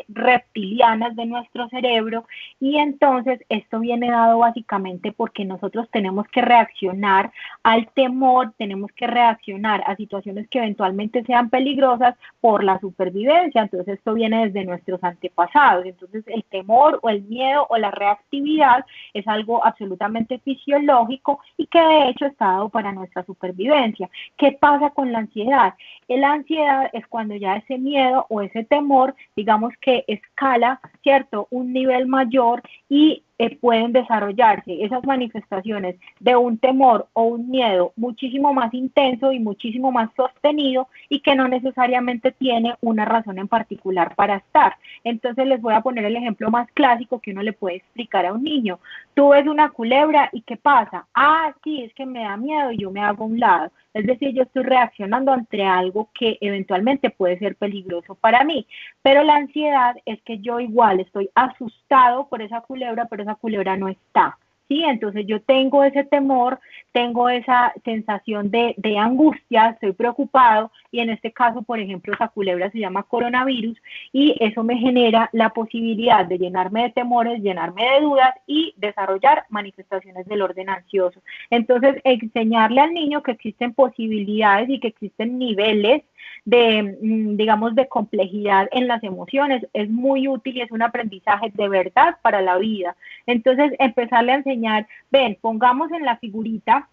reptilianas de nuestro cerebro y entonces esto viene dado básicamente porque nosotros tenemos que reaccionar al temor, tenemos que reaccionar a situaciones que eventualmente sean peligrosas por la supervivencia, entonces esto viene desde nuestros antepasados, entonces el temor o el miedo o la reactividad es algo absolutamente fisiológico y que de hecho está dado para nuestra supervivencia. ¿Qué pasa con la ansiedad? La ansiedad es cuando ya ese miedo o ese temor, digamos que escala, ¿cierto? Un nivel mayor y pueden desarrollarse esas manifestaciones de un temor o un miedo muchísimo más intenso y muchísimo más sostenido y que no necesariamente tiene una razón en particular para estar. Entonces les voy a poner el ejemplo más clásico que uno le puede explicar a un niño. Tú ves una culebra y ¿qué pasa? Ah, sí, es que me da miedo y yo me hago a un lado. Es decir, yo estoy reaccionando ante algo que eventualmente puede ser peligroso para mí. Pero la ansiedad es que yo igual estoy asustado por esa culebra, pero esa culebra no está. ¿Sí? Entonces yo tengo ese temor, tengo esa sensación de angustia, estoy preocupado y en este caso, por ejemplo, esa culebra se llama coronavirus y eso me genera la posibilidad de llenarme de temores, llenarme de dudas y desarrollar manifestaciones del orden ansioso. Entonces, enseñarle al niño que existen posibilidades y que existen niveles de, digamos, de complejidad en las emociones es muy útil y es un aprendizaje de verdad para la vida. Entonces, empezarle a enseñar, ven, pongamos en la figurita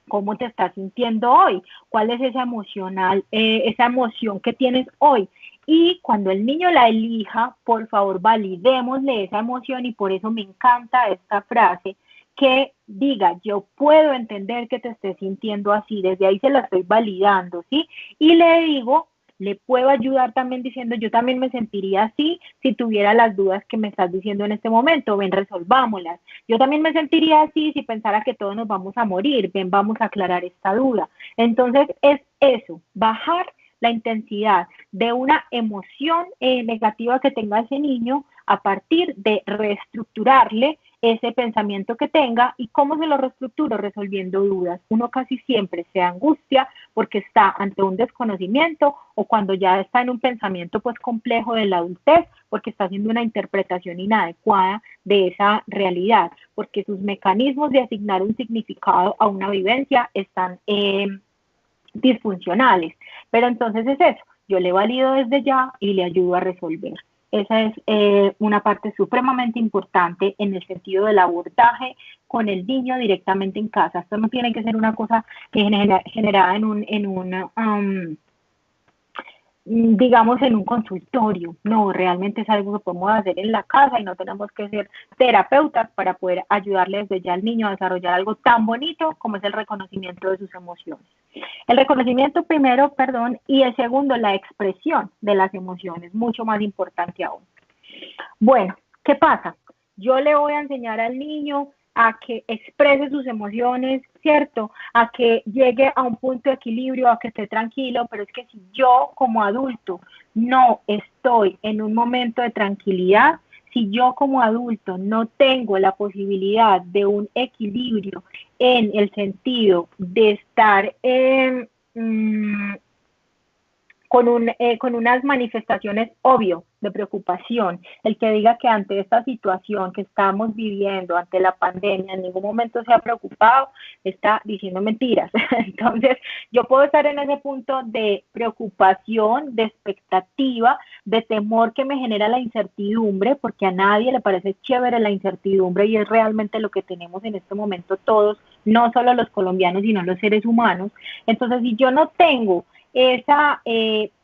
cómo te estás sintiendo hoy, cuál es esa emoción que tienes hoy. Y cuando el niño la elija, por favor, validémosle esa emoción y por eso me encanta esta frase que diga, yo puedo entender que te estés sintiendo así, desde ahí se la estoy validando, ¿sí? Y le digo, le puedo ayudar también diciendo, yo también me sentiría así si tuviera las dudas que me estás diciendo en este momento, ven, resolvámoslas. Yo también me sentiría así si pensara que todos nos vamos a morir, ven, vamos a aclarar esta duda. Entonces es eso, bajar la intensidad de una emoción negativa que tenga ese niño a partir de reestructurarle ese pensamiento que tenga y cómo se lo reestructuro resolviendo dudas. Uno casi siempre se angustia porque está ante un desconocimiento o cuando ya está en un pensamiento pues complejo de la adultez porque está haciendo una interpretación inadecuada de esa realidad, porque sus mecanismos de asignar un significado a una vivencia están disfuncionales. Pero entonces es eso, yo le valido desde ya y le ayudo a resolver. Esa es una parte supremamente importante en el sentido del abordaje con el niño directamente en casa. Esto no tiene que ser una cosa generada digamos, en un consultorio. No, realmente es algo que podemos hacer en la casa y no tenemos que ser terapeutas para poder ayudarle desde ya al niño a desarrollar algo tan bonito como es el reconocimiento de sus emociones. El reconocimiento primero, perdón, y el segundo, la expresión de las emociones, mucho más importante aún. Bueno, ¿qué pasa? Yo le voy a enseñar al niño a que exprese sus emociones, ¿cierto? A que llegue a un punto de equilibrio, a que esté tranquilo, pero es que si yo como adulto no estoy en un momento de tranquilidad, si yo como adulto no tengo la posibilidad de un equilibrio en el sentido de estar con unas manifestaciones obvio de preocupación, el que diga que ante esta situación que estamos viviendo, ante la pandemia, en ningún momento se ha preocupado, está diciendo mentiras. Entonces, yo puedo estar en ese punto de preocupación, de expectativa, de temor que me genera la incertidumbre, porque a nadie le parece chévere la incertidumbre y es realmente lo que tenemos en este momento todos, no solo los colombianos, sino los seres humanos. Entonces, si yo no tengo esa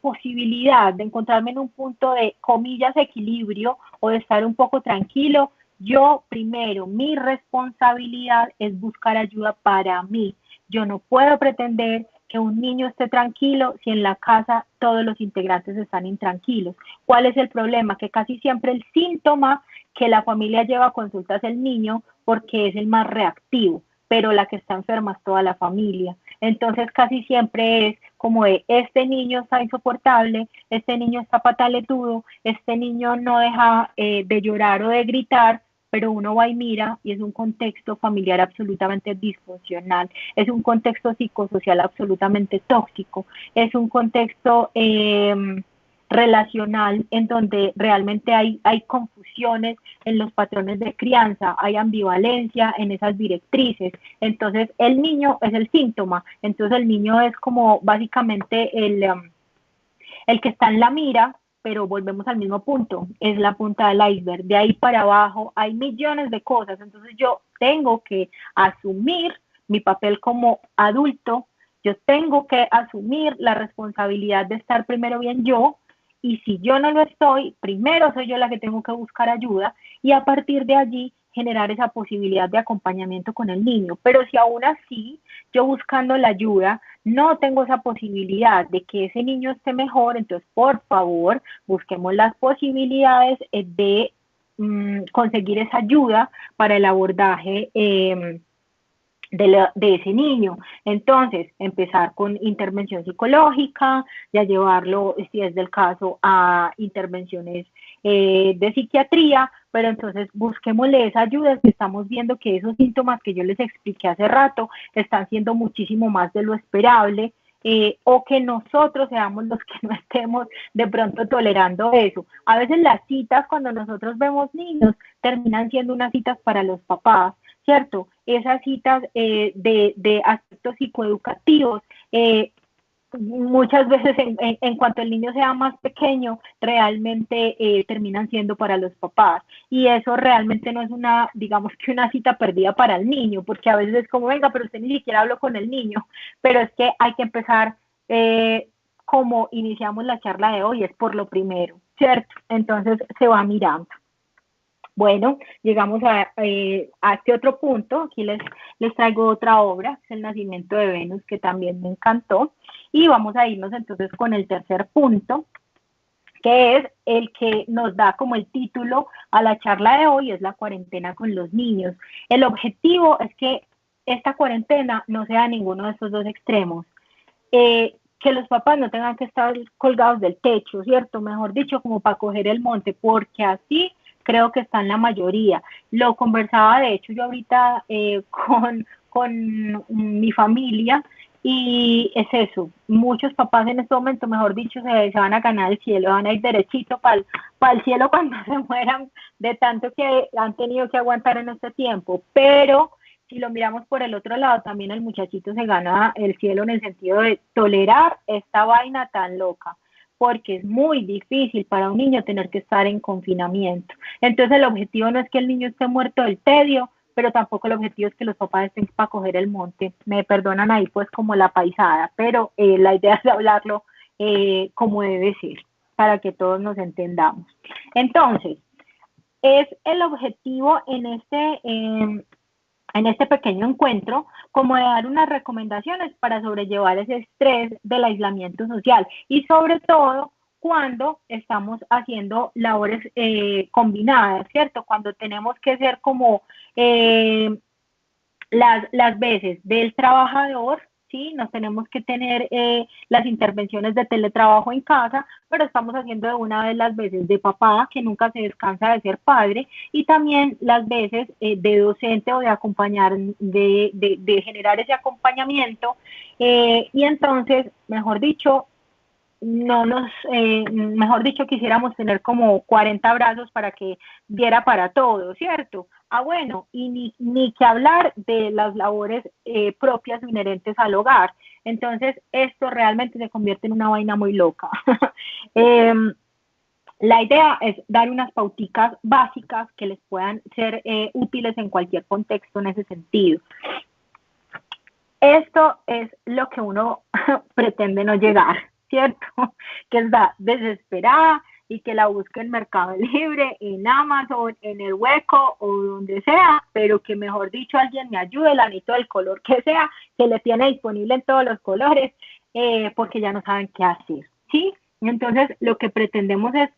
posibilidad de encontrarme en un punto de, comillas, equilibrio o de estar un poco tranquilo, yo primero, mi responsabilidad es buscar ayuda para mí. Yo no puedo pretender que un niño esté tranquilo si en la casa todos los integrantes están intranquilos. ¿Cuál es el problema? Que casi siempre el síntoma que la familia lleva a consulta es el niño porque es el más reactivo, pero la que está enferma es toda la familia. Entonces casi siempre es como de, este niño está insoportable, este niño está pataletudo, este niño no deja de llorar o de gritar, pero uno va y mira y es un contexto familiar absolutamente disfuncional, es un contexto psicosocial absolutamente tóxico, es un contexto relacional en donde realmente hay confusiones en los patrones de crianza, hay ambivalencia en esas directrices. Entonces el niño es el síntoma, entonces el niño es como básicamente el que está en la mira, pero volvemos al mismo punto, es la punta del iceberg, de ahí para abajo hay millones de cosas, entonces yo tengo que asumir mi papel como adulto, yo tengo que asumir la responsabilidad de estar primero bien yo, y si yo no lo estoy, primero soy yo la que tengo que buscar ayuda y a partir de allí generar esa posibilidad de acompañamiento con el niño. Pero si aún así yo buscando la ayuda no tengo esa posibilidad de que ese niño esté mejor, entonces por favor busquemos las posibilidades de conseguir esa ayuda para el abordaje de ese niño. Entonces, empezar con intervención psicológica, ya llevarlo, si es del caso, a intervenciones de psiquiatría, pero entonces busquémosle esa ayuda si estamos viendo que esos síntomas que yo les expliqué hace rato están siendo muchísimo más de lo esperable, o que nosotros seamos los que no estemos de pronto tolerando eso. A veces las citas cuando nosotros vemos niños terminan siendo unas citas para los papás, ¿cierto? Esas citas de aspectos psicoeducativos, muchas veces en cuanto el niño sea más pequeño, realmente terminan siendo para los papás. Y eso realmente no es una, digamos que una cita perdida para el niño, porque a veces es como, venga, pero usted ni siquiera habló con el niño. Pero es que hay que empezar como iniciamos la charla de hoy, es por lo primero, ¿cierto? Entonces se va mirando. Bueno, llegamos a este otro punto. Aquí les traigo otra obra, es El nacimiento de Venus, que también me encantó. Y vamos a irnos entonces con el tercer punto, que es el que nos da como el título a la charla de hoy, es la cuarentena con los niños. El objetivo es que esta cuarentena no sea ninguno de estos dos extremos. Que los papás no tengan que estar colgados del techo, ¿cierto? Mejor dicho, como para coger el monte, porque así creo que está en la mayoría. Lo conversaba, de hecho, yo ahorita con mi familia, y es eso, muchos papás en este momento, mejor dicho, se van a ganar el cielo, van a ir derechito para el cielo cuando se mueran de tanto que han tenido que aguantar en este tiempo. Pero si lo miramos por el otro lado, también el muchachito se gana el cielo en el sentido de tolerar esta vaina tan loca, porque es muy difícil para un niño tener que estar en confinamiento. Entonces el objetivo no es que el niño esté muerto del tedio, pero tampoco el objetivo es que los papás estén para coger el monte. Me perdonan ahí pues como la paisada, pero la idea es hablarlo como debe ser, para que todos nos entendamos. Entonces, es el objetivo en este pequeño encuentro, como de dar unas recomendaciones para sobrellevar ese estrés del aislamiento social, y sobre todo cuando estamos haciendo labores combinadas, ¿cierto? Cuando tenemos que ser como las veces del trabajador, ¿sí? Nos tenemos que tener las intervenciones de teletrabajo en casa, pero estamos haciendo de una vez las veces de papá, que nunca se descansa de ser padre, y también las veces de docente o de acompañar, de generar ese acompañamiento, y entonces, mejor dicho, mejor dicho, quisiéramos tener como 40 brazos para que diera para todo, ¿cierto? Bueno, y ni que hablar de las labores propias o inherentes al hogar. Entonces, esto realmente se convierte en una vaina muy loca. La idea es dar unas pauticas básicas que les puedan ser útiles en cualquier contexto en ese sentido. Esto es lo que uno pretende no llegar, ¿cierto? Que está desesperada y que la busque en Mercado Libre, en Amazon, en El Hueco o donde sea, pero que mejor dicho alguien me ayude, la necesito del color que sea, que le tiene disponible en todos los colores, porque ya no saben qué hacer, ¿sí? Entonces lo que pretendemos es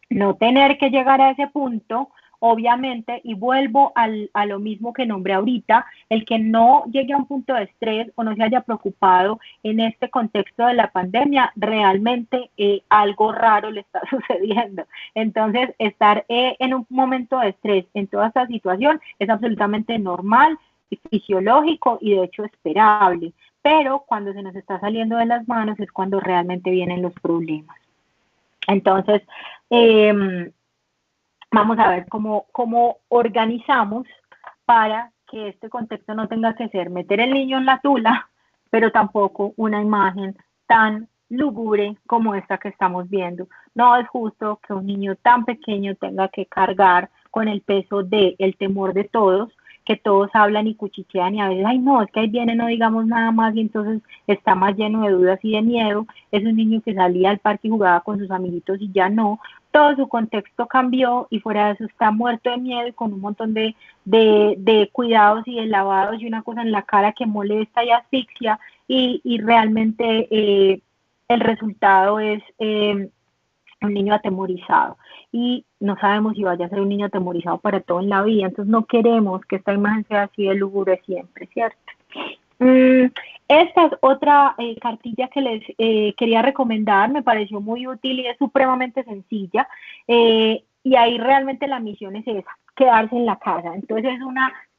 no tener que llegar a ese punto, obviamente, y vuelvo a lo mismo que nombré ahorita, el que no llegue a un punto de estrés o no se haya preocupado en este contexto de la pandemia, realmente algo raro le está sucediendo. Entonces, estar en un momento de estrés en toda esta situación es absolutamente normal, fisiológico y de hecho esperable, pero cuando se nos está saliendo de las manos es cuando realmente vienen los problemas. Entonces, vamos a ver cómo organizamos para que este contexto no tenga que ser meter el niño en la tula, pero tampoco una imagen tan lúgubre como esta que estamos viendo. No es justo que un niño tan pequeño tenga que cargar con el peso del temor de todos, que todos hablan y cuchichean y a veces, ay no, es que ahí viene, no digamos nada más, y entonces está más lleno de dudas y de miedo. Es un niño que salía al parque y jugaba con sus amiguitos y ya no, todo su contexto cambió y fuera de eso está muerto de miedo y con un montón de cuidados y de lavados y una cosa en la cara que molesta y asfixia y realmente el resultado es un niño atemorizado y no sabemos si vaya a ser un niño atemorizado para todo en la vida, entonces no queremos que esta imagen sea así de lúgubre siempre, ¿cierto? Esta es otra cartilla que les quería recomendar, me pareció muy útil y es supremamente sencilla y ahí realmente la misión es esa, quedarse en la casa, entonces es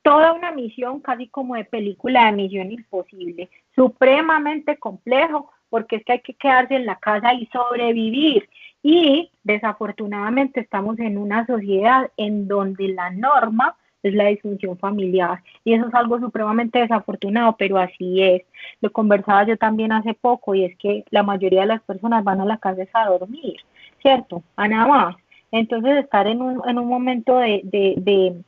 toda una misión casi como de película de Misión Imposible, supremamente complejo porque es que hay que quedarse en la casa y sobrevivir y desafortunadamente estamos en una sociedad en donde la norma es la disfunción familiar y eso es algo supremamente desafortunado, pero así es. Lo conversaba yo también hace poco y es que la mayoría de las personas van a la casa a dormir, ¿cierto? A nada más. Entonces estar en un momento del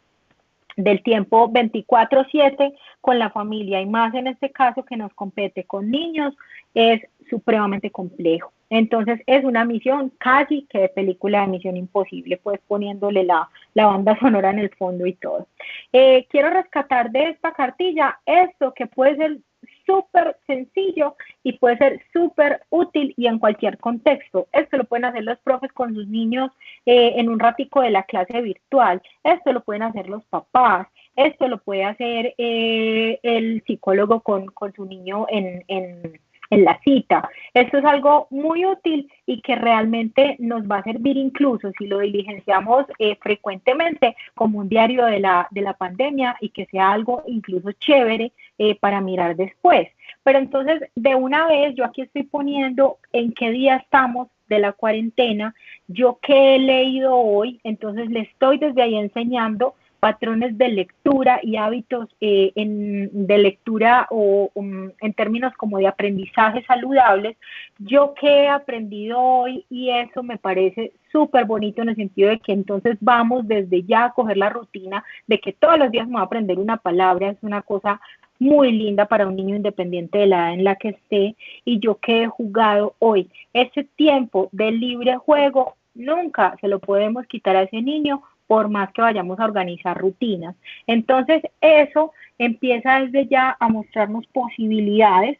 tiempo 24/7 con la familia y más en este caso que nos compete con niños es supremamente complejo. Entonces es una misión casi que de película de Misión Imposible, pues poniéndole la banda sonora en el fondo y todo. Quiero rescatar de esta cartilla esto que puede ser súper sencillo y puede ser súper útil y en cualquier contexto. Esto lo pueden hacer los profes con sus niños en un ratico de la clase virtual. Esto lo pueden hacer los papás. Esto lo puede hacer el psicólogo con su niño en la cita. Esto es algo muy útil y que realmente nos va a servir incluso si lo diligenciamos frecuentemente como un diario de la pandemia y que sea algo incluso chévere para mirar después. Pero entonces, de una vez, yo aquí estoy poniendo en qué día estamos de la cuarentena, yo qué he leído hoy, entonces le estoy desde ahí enseñando patrones de lectura y hábitos de lectura o en términos como de aprendizaje saludables, yo qué he aprendido hoy y eso me parece súper bonito en el sentido de que entonces vamos desde ya a coger la rutina de que todos los días me voy a aprender una palabra, es una cosa muy linda para un niño independiente de la edad en la que esté y yo que he jugado hoy. Ese tiempo de libre juego nunca se lo podemos quitar a ese niño por más que vayamos a organizar rutinas. Entonces eso empieza desde ya a mostrarnos posibilidades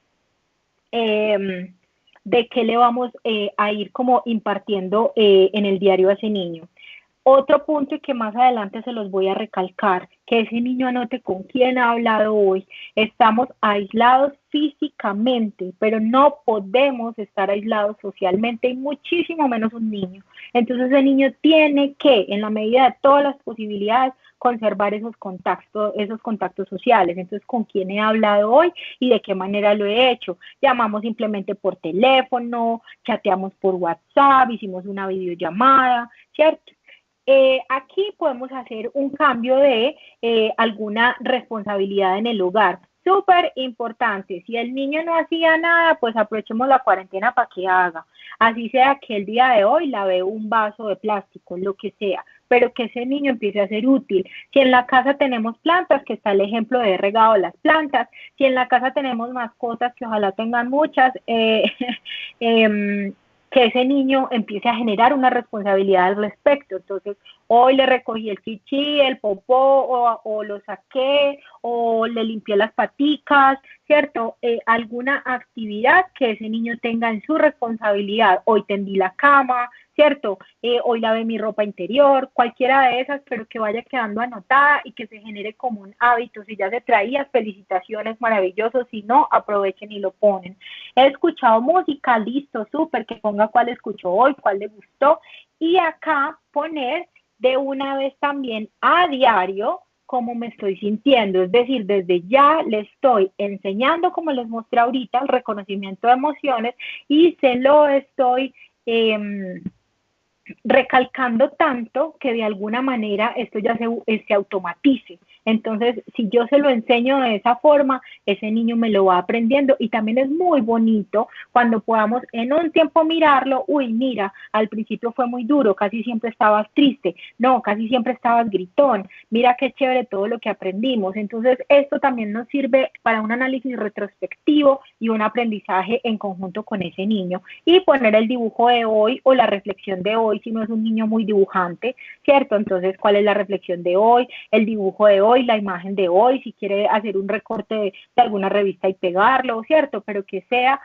de qué le vamos a ir como impartiendo en el diario a ese niño. Otro punto y que más adelante se los voy a recalcar, que ese niño anote con quién ha hablado hoy. Estamos aislados físicamente, pero no podemos estar aislados socialmente y muchísimo menos un niño. Entonces el niño tiene que, en la medida de todas las posibilidades, conservar esos contactos sociales. Entonces, ¿con quién he hablado hoy y de qué manera lo he hecho? Llamamos simplemente por teléfono, chateamos por WhatsApp, hicimos una videollamada, ¿cierto? Aquí podemos hacer un cambio de alguna responsabilidad en el hogar. Súper importante, si el niño no hacía nada, pues aprovechemos la cuarentena para que haga. Así sea que el día de hoy lave un vaso de plástico, lo que sea, pero que ese niño empiece a ser útil. Si en la casa tenemos plantas, que está el ejemplo de regado las plantas. Si en la casa tenemos mascotas, que ojalá tengan muchas, que ese niño empiece a generar una responsabilidad al respecto. Entonces, hoy le recogí el chichi, el popó, o lo saqué, o le limpié las paticas, ¿cierto? Alguna actividad que ese niño tenga en su responsabilidad. Hoy tendí la cama, ¿cierto? Hoy lavé mi ropa interior, cualquiera de esas, pero que vaya quedando anotada y que se genere como un hábito. Si ya se traía, felicitaciones, maravilloso. Si no, aprovechen y lo ponen. He escuchado música, listo, súper, que ponga cuál escuchó hoy, cuál le gustó. Y acá poner de una vez también a diario cómo me estoy sintiendo, es decir, desde ya le estoy enseñando, como les mostré ahorita, el reconocimiento de emociones y se lo estoy recalcando tanto que de alguna manera esto ya se automatice. Entonces, si yo se lo enseño de esa forma, ese niño me lo va aprendiendo y también es muy bonito cuando podamos en un tiempo mirarlo, uy, mira, al principio fue muy duro, casi siempre estabas triste, no, casi siempre estabas gritón, mira qué chévere todo lo que aprendimos. Entonces, esto también nos sirve para un análisis retrospectivo y un aprendizaje en conjunto con ese niño y poner el dibujo de hoy o la reflexión de hoy si no es un niño muy dibujante, ¿cierto? Entonces, ¿cuál es la reflexión de hoy? El dibujo de hoy, la imagen de hoy, si quiere hacer un recorte de alguna revista y pegarlo, ¿cierto? Pero que sea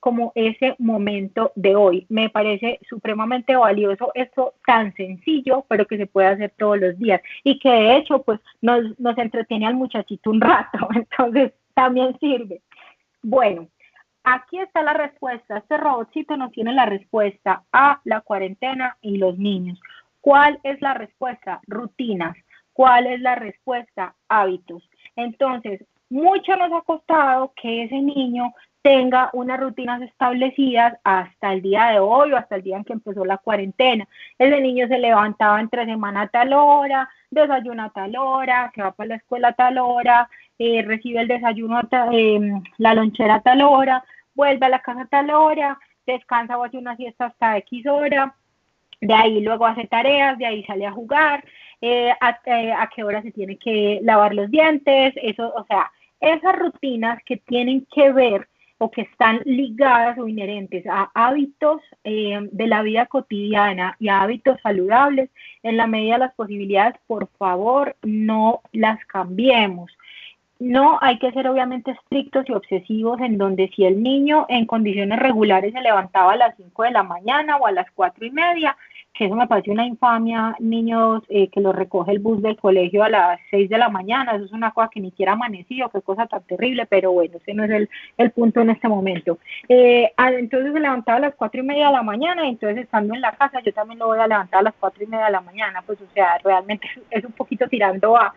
como ese momento de hoy. Me parece supremamente valioso esto tan sencillo, pero que se puede hacer todos los días y que de hecho pues nos entretiene al muchachito un rato, entonces también sirve. Bueno, aquí está la respuesta. Este robotcito nos tiene la respuesta a la cuarentena y los niños. ¿Cuál es la respuesta? Rutinas. ¿Cuál es la respuesta? Hábitos. Entonces, mucho nos ha costado que ese niño tenga unas rutinas establecidas hasta el día de hoy o hasta el día en que empezó la cuarentena. Ese niño se levantaba entre semana a tal hora, desayuna a tal hora, se va para la escuela a tal hora, recibe el desayuno, la lonchera a tal hora, vuelve a la casa a tal hora, descansa o hace una siesta hasta X hora, de ahí luego hace tareas, de ahí sale a jugar, a qué hora se tiene que lavar los dientes, eso, o sea, esas rutinas que tienen que ver o que están ligadas o inherentes a hábitos de la vida cotidiana y a hábitos saludables, en la medida de las posibilidades, por favor, no las cambiemos. No hay que ser obviamente estrictos y obsesivos en donde si el niño en condiciones regulares se levantaba a las 5 de la mañana o a las 4:30, que eso me parece una infamia, niños que los recoge el bus del colegio a las 6 de la mañana, eso es una cosa que ni siquiera amanecido, qué cosa tan terrible, pero bueno, ese no es el punto en este momento. Entonces se levantaba a las 4:30 de la mañana y entonces estando en la casa yo también lo voy a levantar a las 4:30 de la mañana, pues o sea, realmente es un poquito tirando a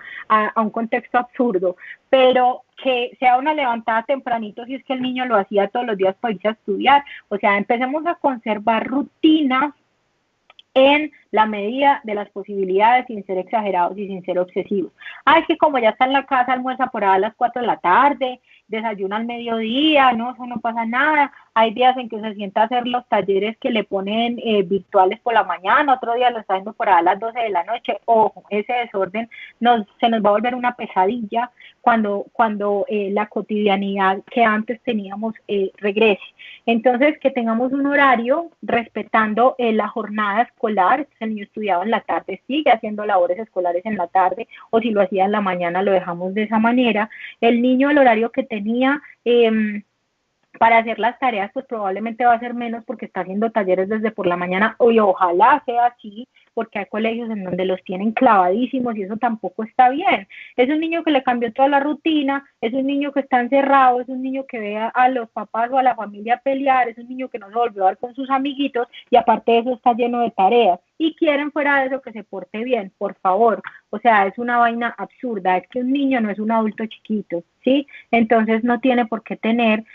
un contexto absurdo, pero que sea una levantada tempranito si es que el niño lo hacía todos los días para irse a estudiar. O sea, empecemos a conservar rutinas en la medida de las posibilidades sin ser exagerados y sin ser obsesivos. Ay, que como ya está en la casa, almuerza por ahí a las 4 de la tarde, desayuna al mediodía, no, eso no pasa nada. Hay días en que se sienta a hacer los talleres que le ponen virtuales por la mañana, otro día lo está haciendo por ahí a las 12 de la noche. Ojo, ese desorden se nos va a volver una pesadilla cuando la cotidianidad que antes teníamos regrese. Entonces, que tengamos un horario respetando la jornada escolar. Si el niño estudiaba en la tarde, sigue haciendo labores escolares en la tarde, o si lo hacía en la mañana, lo dejamos de esa manera. El niño, el horario que tenía para hacer las tareas, pues probablemente va a ser menos porque está haciendo talleres desde por la mañana, y ojalá sea así, porque hay colegios en donde los tienen clavadísimos y eso tampoco está bien. Es un niño que le cambió toda la rutina, es un niño que está encerrado, es un niño que ve a los papás o a la familia pelear, es un niño que no se volvió a ver con sus amiguitos y aparte de eso está lleno de tareas. Y quieren fuera de eso que se porte bien, por favor. O sea, es una vaina absurda, es que un niño no es un adulto chiquito, ¿sí? Entonces no tiene por qué tener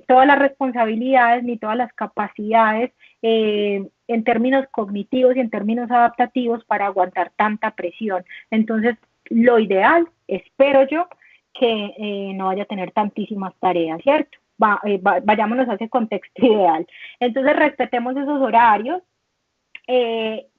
todas las responsabilidades ni todas las capacidades en términos cognitivos y en términos adaptativos para aguantar tanta presión. Entonces, lo ideal, espero yo, que no vaya a tener tantísimas tareas, ¿cierto? Vayámonos a ese contexto ideal. Entonces, respetemos esos horarios,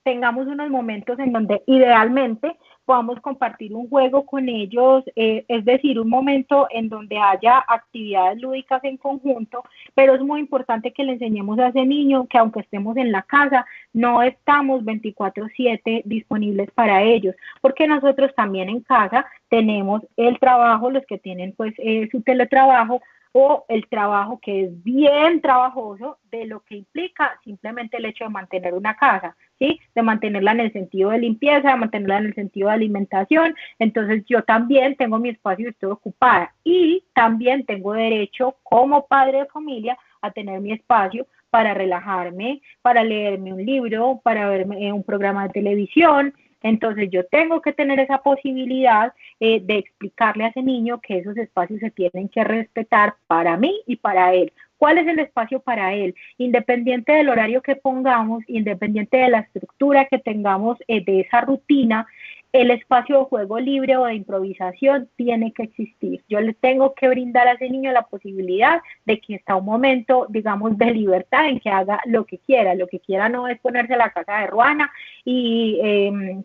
tengamos unos momentos en donde idealmente podamos compartir un juego con ellos, es decir, un momento en donde haya actividades lúdicas en conjunto, pero es muy importante que le enseñemos a ese niño que aunque estemos en la casa, no estamos 24/7 disponibles para ellos, porque nosotros también en casa tenemos el trabajo, los que tienen pues su teletrabajo, o el trabajo que es bien trabajoso de lo que implica simplemente el hecho de mantener una casa, ¿sí? De mantenerla en el sentido de limpieza, de mantenerla en el sentido de alimentación. Entonces yo también tengo mi espacio y estoy ocupada y también tengo derecho como padre de familia a tener mi espacio para relajarme, para leerme un libro, para verme un programa de televisión. Entonces yo tengo que tener esa posibilidad de explicarle a ese niño que esos espacios se tienen que respetar para mí y para él. ¿Cuál es el espacio para él? Independiente del horario que pongamos, independiente de la estructura que tengamos de esa rutina, el espacio de juego libre o de improvisación tiene que existir. Yo le tengo que brindar a ese niño la posibilidad de que está un momento, digamos, de libertad en que haga lo que quiera. Lo que quiera no es ponerse a la casa de Ruana y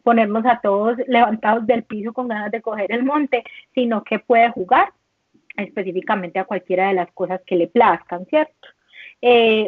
ponernos a todos levantados del piso con ganas de coger el monte, sino que puede jugar específicamente a cualquiera de las cosas que le plazcan, ¿cierto?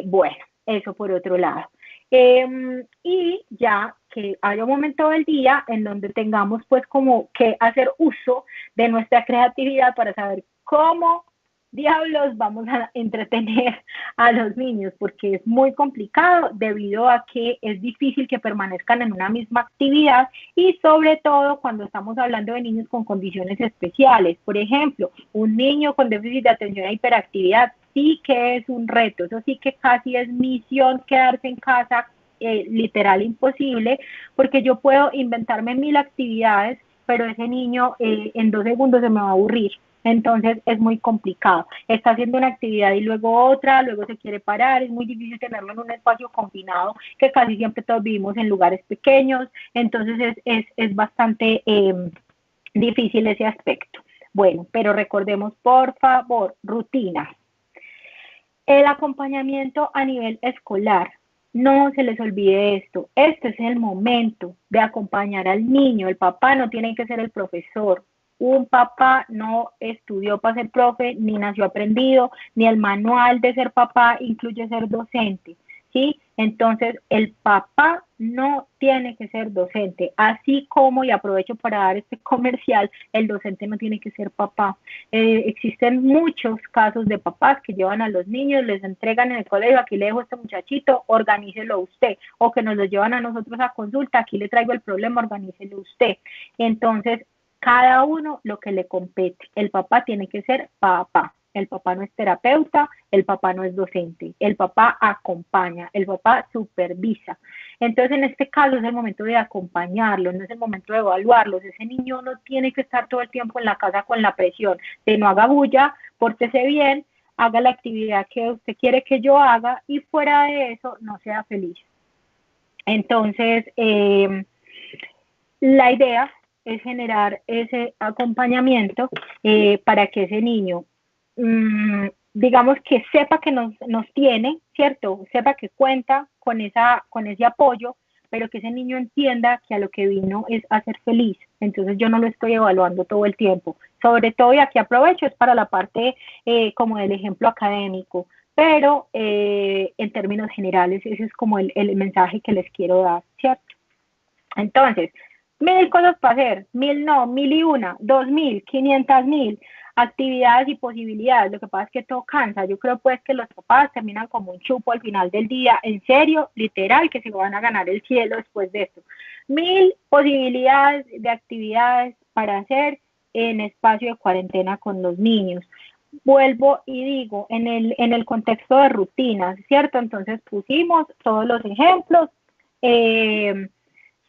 Bueno, eso por otro lado. Y ya que haya un momento del día en donde tengamos pues como que hacer uso de nuestra creatividad para saber cómo diablos vamos a entretener a los niños, porque es muy complicado debido a que es difícil que permanezcan en una misma actividad y sobre todo cuando estamos hablando de niños con condiciones especiales. Por ejemplo, un niño con déficit de atención e hiperactividad sí que es un reto, eso sí que casi es misión quedarse en casa, literal imposible, porque yo puedo inventarme 1000 actividades, pero ese niño en 2 segundos se me va a aburrir. Entonces es muy complicado. Está haciendo una actividad y luego otra, luego se quiere parar, es muy difícil tenerlo en un espacio confinado, que casi siempre todos vivimos en lugares pequeños, entonces es bastante difícil ese aspecto. Bueno, pero recordemos por favor, rutinas. El acompañamiento a nivel escolar. No se les olvide esto. Este es el momento de acompañar al niño. El papá no tiene que ser el profesor. Un papá no estudió para ser profe, ni nació aprendido, ni el manual de ser papá incluye ser docente. ¿Sí? Entonces, el papá no tiene que ser docente, así como, y aprovecho para dar este comercial, el docente no tiene que ser papá. Existen muchos casos de papás que llevan a los niños, les entregan en el colegio, aquí le dejo a este muchachito, organícelo usted, o que nos lo llevan a nosotros a consulta, aquí le traigo el problema, organícelo usted. Entonces, cada uno lo que le compete. El papá tiene que ser papá. El papá no es terapeuta, el papá no es docente, el papá acompaña, el papá supervisa. Entonces, en este caso es el momento de acompañarlo, no es el momento de evaluarlos. Ese niño no tiene que estar todo el tiempo en la casa con la presión de no haga bulla, pórtese bien, haga la actividad que usted quiere que yo haga y fuera de eso no sea feliz. Entonces, la idea es generar ese acompañamiento para que ese niño, digamos que sepa que nos tiene, ¿cierto? Sepa que cuenta con ese apoyo, pero que ese niño entienda que a lo que vino es a ser feliz. Entonces yo no lo estoy evaluando todo el tiempo. Sobre todo, y aquí aprovecho, es para la parte como del ejemplo académico, pero en términos generales ese es como el mensaje que les quiero dar, ¿cierto? Entonces, 1000 cosas para hacer, 1000 no, 1001, 2000, 500.000 actividades y posibilidades. Lo que pasa es que todo cansa. Yo creo pues que los papás terminan como un chupo al final del día, en serio, literal, que se van a ganar el cielo después de esto. 1000 posibilidades de actividades para hacer en espacio de cuarentena con los niños. Vuelvo y digo, en el contexto de rutinas, ¿cierto? Entonces pusimos todos los ejemplos.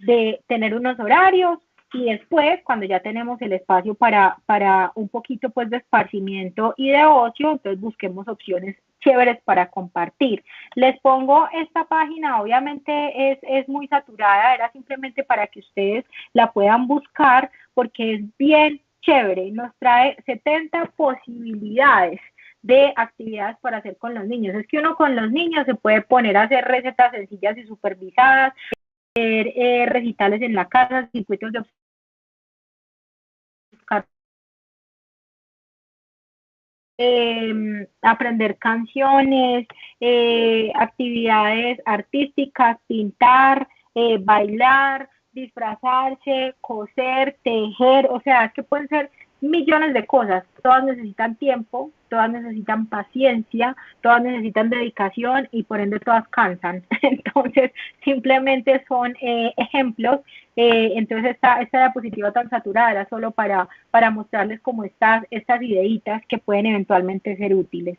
De tener unos horarios y después, cuando ya tenemos el espacio para un poquito pues de esparcimiento y de ocio, entonces busquemos opciones chéveres para compartir. Les pongo esta página, obviamente es muy saturada, era simplemente para que ustedes la puedan buscar porque es bien chévere, nos trae 70 posibilidades de actividades para hacer con los niños. Es que uno con los niños se puede poner a hacer recetas sencillas y supervisadas, recitales en la casa, circuitos de buscar, aprender canciones, actividades artísticas, pintar, bailar, disfrazarse, coser, tejer, o sea, es que pueden ser millones de cosas, todas necesitan tiempo, todas necesitan paciencia, todas necesitan dedicación y por ende todas cansan. Entonces, simplemente son ejemplos. Entonces, esta diapositiva tan saturada era solo para mostrarles como estas ideitas que pueden eventualmente ser útiles.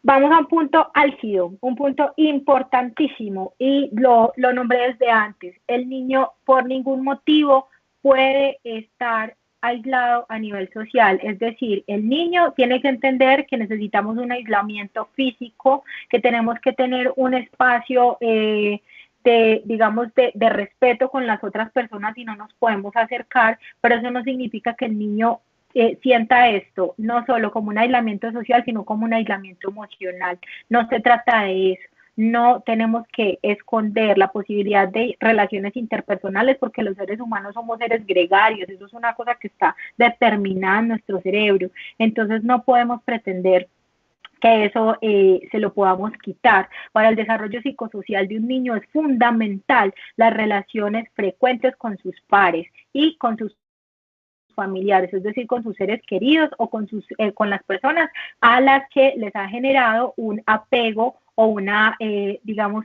Vamos a un punto álgido, un punto importantísimo, y lo nombré desde antes. El niño por ningún motivo puede estar aislado a nivel social, es decir, el niño tiene que entender que necesitamos un aislamiento físico, que tenemos que tener un espacio digamos, de respeto con las otras personas y no nos podemos acercar, pero eso no significa que el niño sienta esto, no solo como un aislamiento social, sino como un aislamiento emocional. No se trata de eso. No tenemos que esconder la posibilidad de relaciones interpersonales porque los seres humanos somos seres gregarios, eso es una cosa que está determinada en nuestro cerebro. Entonces no podemos pretender que eso se lo podamos quitar. Para el desarrollo psicosocial de un niño es fundamental las relaciones frecuentes con sus pares y con sus familiares, es decir, con sus seres queridos o con las personas a las que les ha generado un apego o digamos,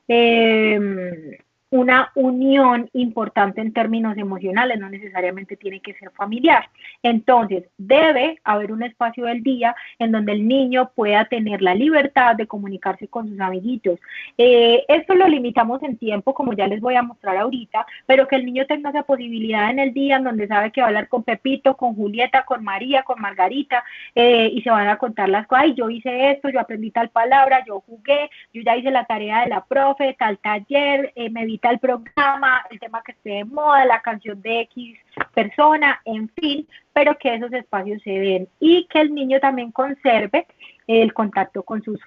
eh, una unión importante en términos emocionales, no necesariamente tiene que ser familiar. Entonces, debe haber un espacio del día en donde el niño pueda tener la libertad de comunicarse con sus amiguitos. Esto lo limitamos en tiempo, como ya les voy a mostrar ahorita, pero que el niño tenga esa posibilidad en el día en donde sabe que va a hablar con Pepito, con Julieta, con María, con Margarita, y se van a contar las cosas. Ay, yo hice esto, yo aprendí tal palabra, yo jugué, yo ya hice la tarea de la profe, tal taller, me vi tal programa, el tema que esté de moda, la canción de X persona, en fin, pero que esos espacios se den y que el niño también conserve el contacto con sus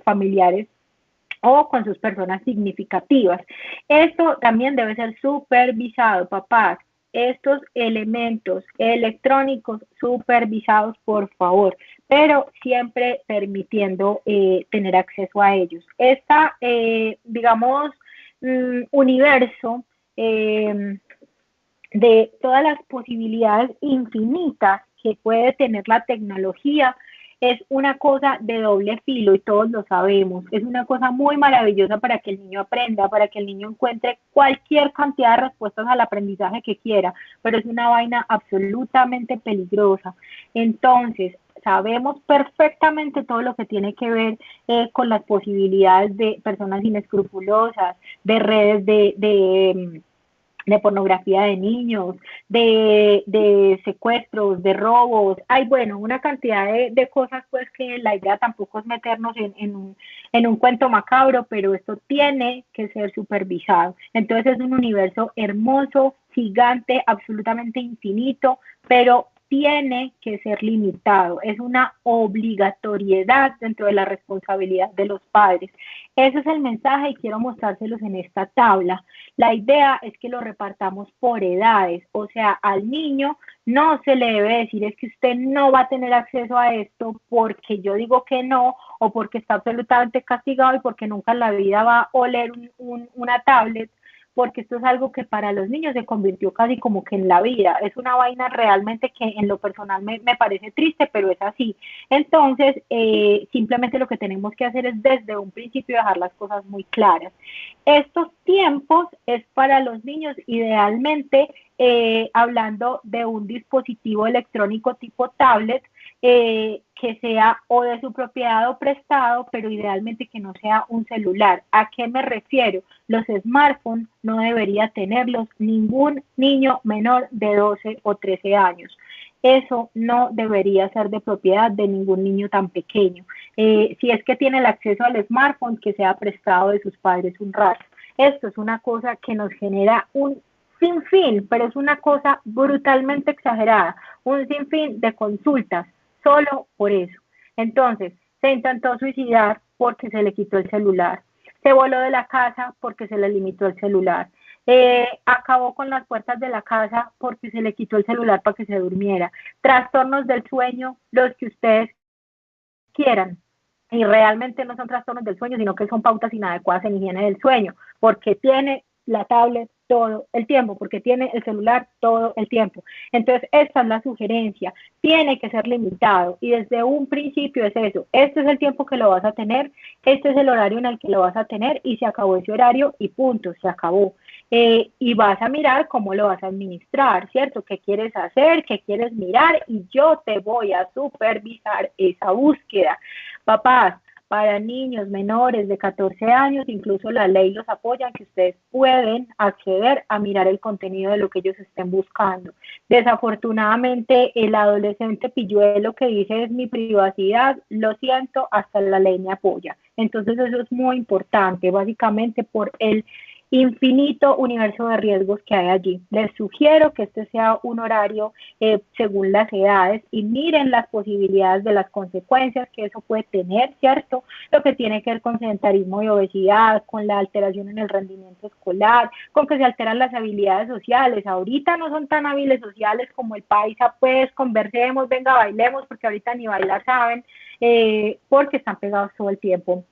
familiares o con sus personas significativas. Esto también debe ser supervisado, papás. Estos elementos electrónicos supervisados, por favor, pero siempre permitiendo tener acceso a ellos. Esta, digamos, universo de todas las posibilidades infinitas que puede tener la tecnología es una cosa de doble filo y todos lo sabemos. Es una cosa muy maravillosa para que el niño aprenda, para que el niño encuentre cualquier cantidad de respuestas al aprendizaje que quiera, pero es una vaina absolutamente peligrosa. Entonces, sabemos perfectamente todo lo que tiene que ver con las posibilidades de personas inescrupulosas, de redes de pornografía de niños, de secuestros, de robos. Hay, bueno, una cantidad de cosas, pues que la idea tampoco es meternos en un cuento macabro, pero esto tiene que ser supervisado. Entonces es un universo hermoso, gigante, absolutamente infinito, pero tiene que ser limitado, es una obligatoriedad dentro de la responsabilidad de los padres. Ese es el mensaje y quiero mostrárselos en esta tabla. La idea es que lo repartamos por edades, o sea, al niño no se le debe decir es que usted no va a tener acceso a esto porque yo digo que no, o porque está absolutamente castigado y porque nunca en la vida va a oler una tablet, porque esto es algo que para los niños se convirtió casi como que en la vida. Es una vaina realmente que en lo personal me parece triste, pero es así. Entonces, simplemente lo que tenemos que hacer es desde un principio dejar las cosas muy claras. Estos tiempos es para los niños idealmente, hablando de un dispositivo electrónico tipo tablet, que sea o de su propiedad o prestado, pero idealmente que no sea un celular. ¿A qué me refiero? Los smartphones no debería tenerlos ningún niño menor de 12 o 13 años. Eso no debería ser de propiedad de ningún niño tan pequeño. Si es que tiene el acceso al smartphone, que sea prestado de sus padres un rato. Esto es una cosa que nos genera un sinfín, pero es una cosa brutalmente exagerada, un sinfín de consultas, solo por eso. Entonces, se intentó suicidar porque se le quitó el celular, se voló de la casa porque se le limitó el celular, acabó con las puertas de la casa porque se le quitó el celular para que se durmiera, trastornos del sueño, los que ustedes quieran. Y realmente no son trastornos del sueño, sino que son pautas inadecuadas en higiene del sueño, porque tiene la tablet todo el tiempo, porque tiene el celular todo el tiempo. Entonces, esta es la sugerencia. Tiene que ser limitado y desde un principio es eso. Este es el tiempo que lo vas a tener, este es el horario en el que lo vas a tener y se acabó ese horario y punto, se acabó. Y vas a mirar cómo lo vas a administrar, ¿cierto? ¿Qué quieres hacer? ¿Qué quieres mirar? Y yo te voy a supervisar esa búsqueda. Papás, para niños menores de 14 años, incluso la ley los apoya, que ustedes pueden acceder a mirar el contenido de lo que ellos estén buscando. Desafortunadamente, el adolescente pilluelo que dice es mi privacidad, lo siento, hasta la ley me apoya. Entonces eso es muy importante, básicamente por el infinito universo de riesgos que hay allí. Les sugiero que este sea un horario según las edades y miren las posibilidades de las consecuencias que eso puede tener, ¿cierto? Lo que tiene que ver con sedentarismo y obesidad, con la alteración en el rendimiento escolar, con que se alteran las habilidades sociales. Ahorita no son tan hábiles sociales como el paisa, pues conversemos, venga, bailemos, porque ahorita ni bailar saben, porque están pegados todo el tiempo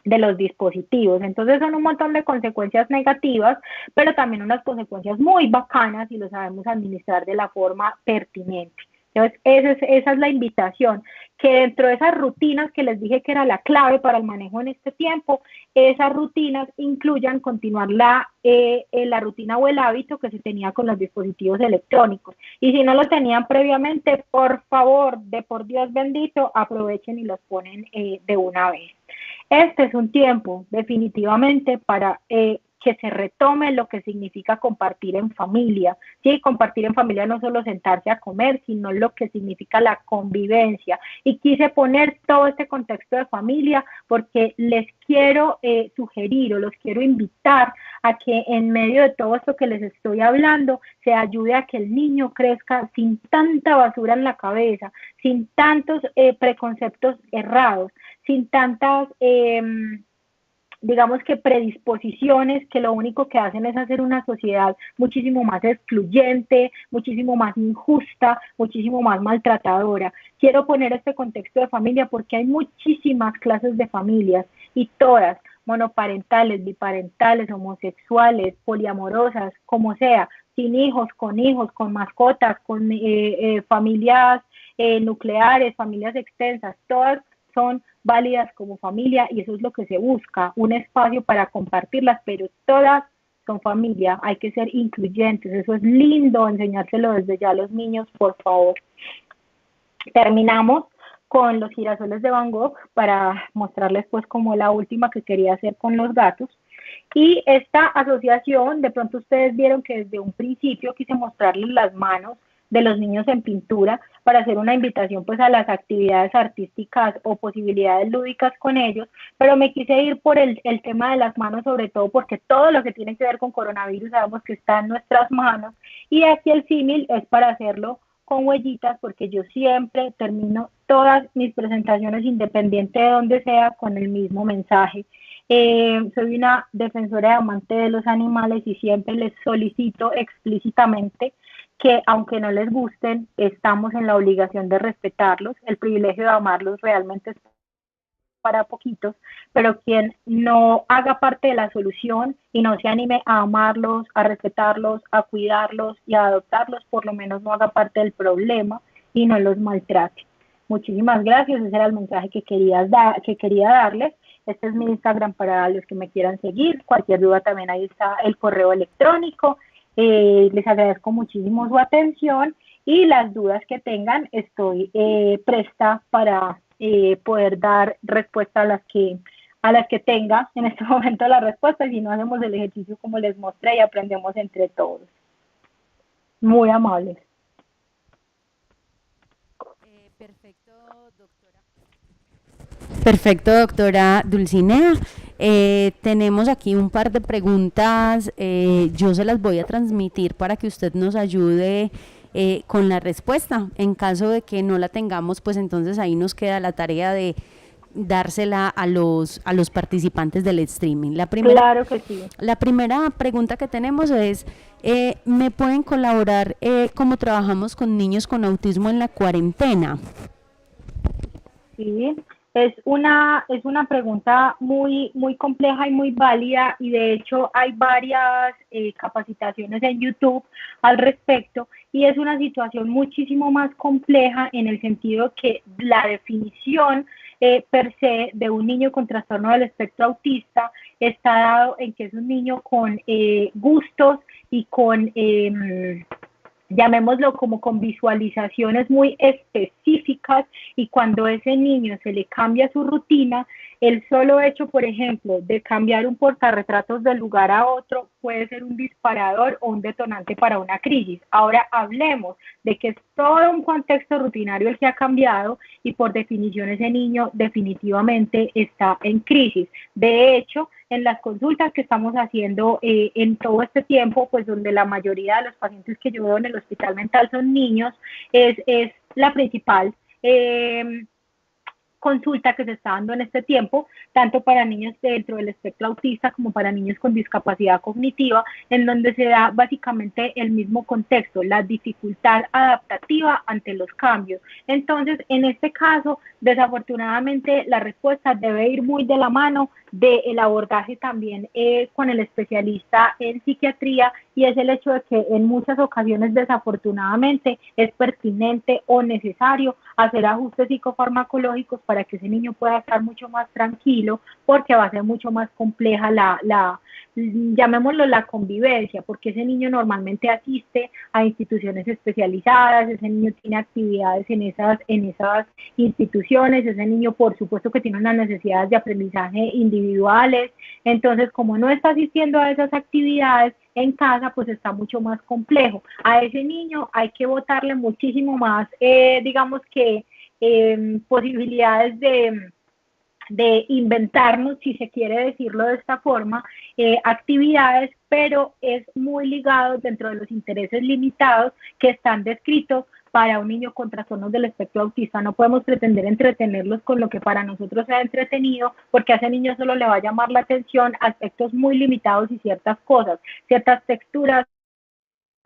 de los dispositivos. Entonces son un montón de consecuencias negativas, pero también unas consecuencias muy bacanas y lo sabemos administrar de la forma pertinente. Entonces esa es la invitación, que dentro de esas rutinas que les dije que era la clave para el manejo en este tiempo, esas rutinas incluyan continuar la rutina o el hábito que se tenía con los dispositivos electrónicos. Y si no lo tenían previamente, por favor, de por Dios bendito, aprovechen y los ponen de una vez. Este es un tiempo definitivamente para que se retome lo que significa compartir en familia. Sí, compartir en familia no solo sentarse a comer, sino lo que significa la convivencia. Y quise poner todo este contexto de familia porque les quiero sugerir o los quiero invitar a que en medio de todo esto que les estoy hablando, se ayude a que el niño crezca sin tanta basura en la cabeza, sin tantos preconceptos errados, sin tantas, digamos que predisposiciones que lo único que hacen es hacer una sociedad muchísimo más excluyente, muchísimo más injusta, muchísimo más maltratadora. Quiero poner este contexto de familia porque hay muchísimas clases de familias y todas, monoparentales, biparentales, homosexuales, poliamorosas, como sea, sin hijos, con mascotas, con familias nucleares, familias extensas, todas son válidas como familia y eso es lo que se busca, un espacio para compartirlas, pero todas son familia, hay que ser incluyentes, eso es lindo enseñárselo desde ya a los niños, por favor. Terminamos con los girasoles de Van Gogh para mostrarles pues como la última que quería hacer con los gatos. Y esta asociación, de pronto ustedes vieron que desde un principio quise mostrarles las manos de los niños en pintura para hacer una invitación pues a las actividades artísticas o posibilidades lúdicas con ellos, pero me quise ir por el tema de las manos, sobre todo porque todo lo que tiene que ver con coronavirus sabemos que está en nuestras manos, y aquí el símil es para hacerlo con huellitas, porque yo siempre termino todas mis presentaciones, independiente de donde sea, con el mismo mensaje. Soy una defensora y amante de los animales y siempre les solicito explícitamente que aunque no les gusten, estamos en la obligación de respetarlos. El privilegio de amarlos realmente es para poquitos, pero quien no haga parte de la solución y no se anime a amarlos, a respetarlos, a cuidarlos y a adoptarlos, por lo menos no haga parte del problema y no los maltrate. Muchísimas gracias, ese era el mensaje que quería darles. Este es mi Instagram para los que me quieran seguir. Cualquier duda también ahí está el correo electrónico. Les agradezco muchísimo su atención y las dudas que tengan estoy presta para poder dar respuesta a las que tenga en este momento la respuesta, y si no hacemos el ejercicio como les mostré y aprendemos entre todos. Muy amables. Perfecto, doctora. Perfecto, doctora Dulcinea. Tenemos aquí un par de preguntas, yo se las voy a transmitir para que usted nos ayude con la respuesta. En caso de que no la tengamos, pues entonces ahí nos queda la tarea de dársela a los participantes del streaming. Claro que sí. La primera pregunta que tenemos es, ¿me pueden colaborar cómo trabajamos con niños con autismo en la cuarentena? Sí. Es una pregunta muy, muy compleja y muy válida, y de hecho hay varias capacitaciones en YouTube al respecto, y es una situación muchísimo más compleja en el sentido que la definición per se de un niño con trastorno del espectro autista está dado en que es un niño con gustos y con llamémoslo como con visualizaciones muy específicas, y cuando ese niño se le cambia su rutina, El solo hecho, por ejemplo, de cambiar un portarretratos de lugar a otro puede ser un disparador o un detonante para una crisis. Ahora hablemos de que es todo un contexto rutinario el que ha cambiado y por definición ese niño definitivamente está en crisis. De hecho, en las consultas que estamos haciendo en todo este tiempo, pues donde la mayoría de los pacientes que yo veo en el hospital mental son niños, es la principal consulta que se está dando en este tiempo, tanto para niños dentro del espectro autista como para niños con discapacidad cognitiva, en donde se da básicamente el mismo contexto, la dificultad adaptativa ante los cambios. Entonces, en este caso, desafortunadamente, la respuesta debe ir muy de la mano del abordaje también con el especialista en psiquiatría, y es el hecho de que en muchas ocasiones desafortunadamente es pertinente o necesario hacer ajustes psicofarmacológicos para que ese niño pueda estar mucho más tranquilo, porque va a ser mucho más compleja llamémoslo la convivencia, porque ese niño normalmente asiste a instituciones especializadas, ese niño tiene actividades en esas instituciones, ese niño por supuesto que tiene unas necesidades de aprendizaje individuales, entonces como no está asistiendo a esas actividades en casa, pues está mucho más complejo. A ese niño hay que botarle muchísimo más, digamos que posibilidades de inventarnos, si se quiere decirlo de esta forma, actividades, pero es muy ligado dentro de los intereses limitados que están descritos para un niño con trastornos del espectro autista. No podemos pretender entretenerlos con lo que para nosotros sea entretenido, porque a ese niño solo le va a llamar la atención aspectos muy limitados y ciertas cosas, ciertas texturas,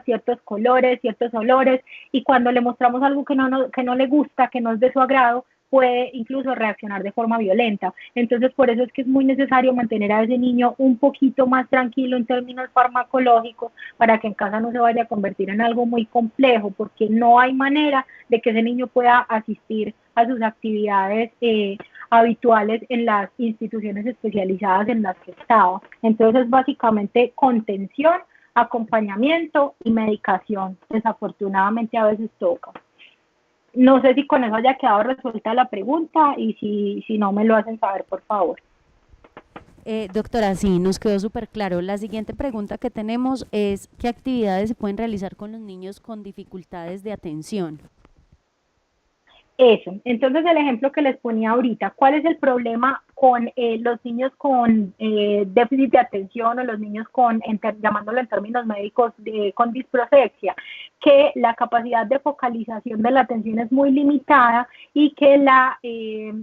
ciertos colores, ciertos olores, y cuando le mostramos algo que no le gusta, que no es de su agrado, puede incluso reaccionar de forma violenta. Entonces, por eso es que es muy necesario mantener a ese niño un poquito más tranquilo en términos farmacológicos para que en casa no se vaya a convertir en algo muy complejo, porque no hay manera de que ese niño pueda asistir a sus actividades habituales en las instituciones especializadas en las que estaba. Entonces, básicamente contención, acompañamiento y medicación. Desafortunadamente a veces toca. No sé si con eso haya quedado resuelta la pregunta, y si no me lo hacen saber, por favor. Doctora, sí, nos quedó súper claro. La siguiente pregunta que tenemos es, ¿qué actividades se pueden realizar con los niños con dificultades de atención? Eso, entonces el ejemplo que les ponía ahorita, ¿cuál es el problema con los niños con déficit de atención o los niños llamándolo en términos médicos, con disprosexia? Que la capacidad de focalización de la atención es muy limitada y que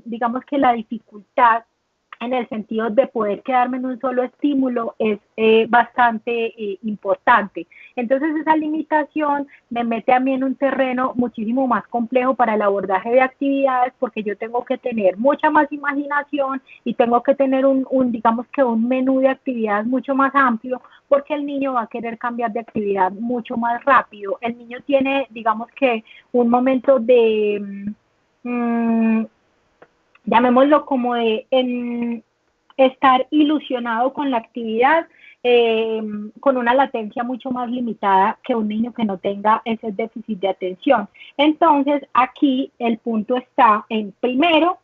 digamos que la dificultad en el sentido de poder quedarme en un solo estímulo es bastante importante. Entonces esa limitación me mete a mí en un terreno muchísimo más complejo para el abordaje de actividades, porque yo tengo que tener mucha más imaginación y tengo que tener digamos que un menú de actividades mucho más amplio, porque el niño va a querer cambiar de actividad mucho más rápido. El niño tiene, digamos que, un momento de llamémoslo como estar ilusionado con la actividad, con una latencia mucho más limitada que un niño que no tenga ese déficit de atención. Entonces, aquí el punto está en, primero,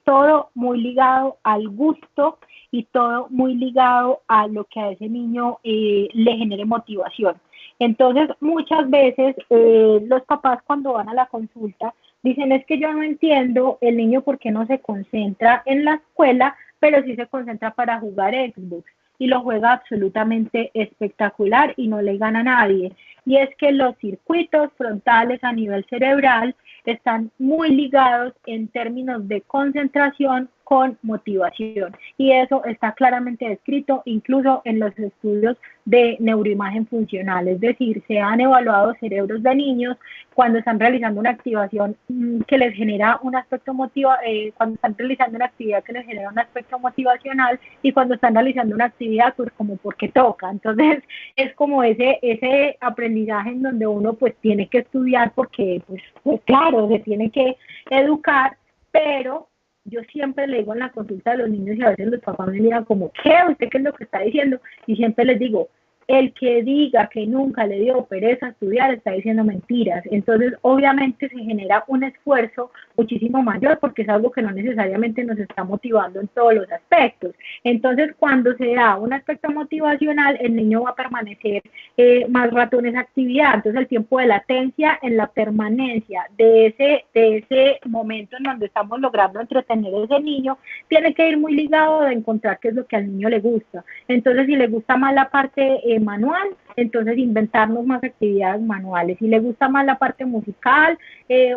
todo muy ligado al gusto y todo muy ligado a lo que a ese niño le genere motivación. Entonces, muchas veces los papás cuando van a la consulta dicen, es que yo no entiendo el niño por qué no se concentra en la escuela, pero sí se concentra para jugar Xbox, y lo juega absolutamente espectacular y no le gana a nadie. Y es que los circuitos frontales a nivel cerebral están muy ligados en términos de concentración con motivación, y eso está claramente descrito incluso en los estudios de neuroimagen funcional, es decir, se han evaluado cerebros de niños cuando están realizando una activación que les genera un aspecto cuando están realizando una actividad que les genera un aspecto motivacional, y cuando están realizando una actividad pues como porque toca. Entonces es como ese aprendizaje en donde uno pues tiene que estudiar porque pues claro, se tiene que educar, pero yo siempre le digo en la consulta de los niños, y a veces los papás me miran como, ¿qué? ¿Usted qué es lo que está diciendo? Y siempre les digo, el que diga que nunca le dio pereza estudiar está diciendo mentiras. Entonces, obviamente se genera un esfuerzo muchísimo mayor porque es algo que no necesariamente nos está motivando en todos los aspectos. Entonces, cuando se da un aspecto motivacional, el niño va a permanecer más rato en esa actividad. Entonces, el tiempo de latencia en la permanencia de ese momento en donde estamos logrando entretener a ese niño tiene que ir muy ligado de encontrar qué es lo que al niño le gusta. Entonces, si le gusta más la parte manual, entonces inventarnos más actividades manuales. Si le gusta más la parte musical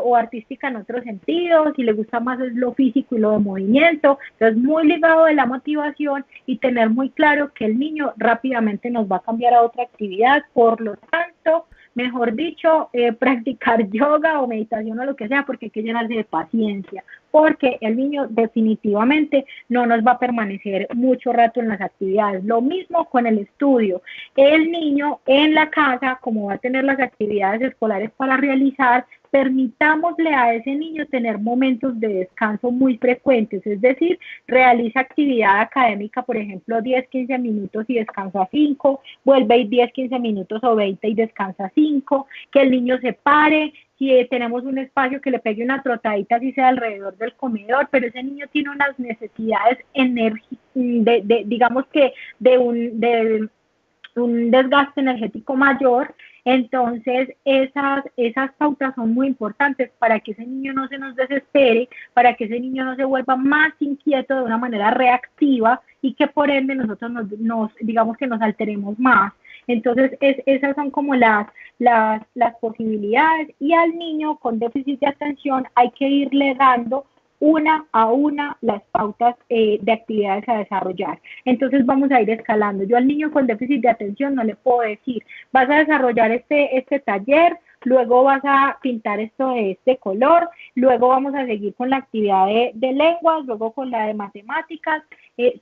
o artística en otro sentido, si le gusta más es lo físico y lo de movimiento, entonces muy ligado de la motivación y tener muy claro que el niño rápidamente nos va a cambiar a otra actividad, por lo tanto, mejor dicho, practicar yoga o meditación o lo que sea, porque hay que llenarse de paciencia, porque el niño definitivamente no nos va a permanecer mucho rato en las actividades. Lo mismo con el estudio. El niño en la casa, como va a tener las actividades escolares para realizar, permitámosle a ese niño tener momentos de descanso muy frecuentes, es decir, realiza actividad académica, por ejemplo, 10, 15 minutos y descansa 5, vuelve y 10, 15 minutos o 20 y descansa 5, que el niño se pare, si tenemos un espacio que le pegue una trotadita así sea alrededor del comedor, pero ese niño tiene unas necesidades digamos que de un desgaste energético mayor, entonces esas pautas son muy importantes para que ese niño no se nos desespere, para que ese niño no se vuelva más inquieto de una manera reactiva y que por ende nosotros digamos que nos alteremos más. Entonces, esas son como las posibilidades y al niño con déficit de atención hay que irle dando una a una las pautas de actividades a desarrollar. Entonces vamos a ir escalando. Yo al niño con déficit de atención no le puedo decir, vas a desarrollar este taller, luego vas a pintar esto de este color, luego vamos a seguir con la actividad de lenguas, luego con la de matemáticas,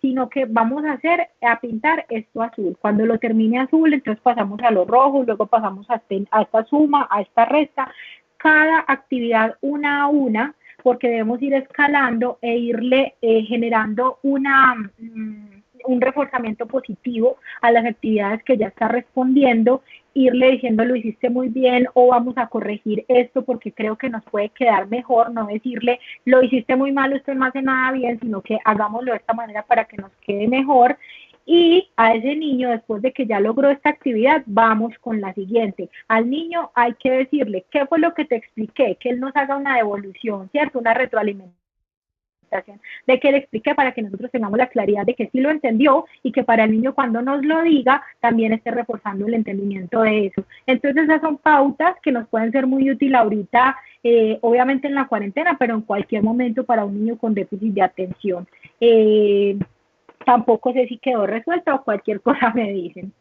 sino que vamos a pintar esto azul. Cuando lo termine azul, entonces pasamos a lo rojo, luego pasamos a esta suma, a esta resta, cada actividad una a una, porque debemos ir escalando e irle generando un reforzamiento positivo a las actividades que ya está respondiendo, irle diciendo lo hiciste muy bien o vamos a corregir esto porque creo que nos puede quedar mejor, no decirle lo hiciste muy mal, usted no hace nada bien, sino que hagámoslo de esta manera para que nos quede mejor. Y a ese niño, después de que ya logró esta actividad, vamos con la siguiente. Al niño hay que decirle, ¿qué fue lo que te expliqué? Que él nos haga una devolución, ¿cierto? Una retroalimentación de que le explique para que nosotros tengamos la claridad de que sí lo entendió y que para el niño cuando nos lo diga también esté reforzando el entendimiento de eso. Entonces esas son pautas que nos pueden ser muy útiles ahorita, obviamente en la cuarentena, pero en cualquier momento para un niño con déficit de atención. Tampoco sé si quedó resuelto o cualquier cosa me dicen.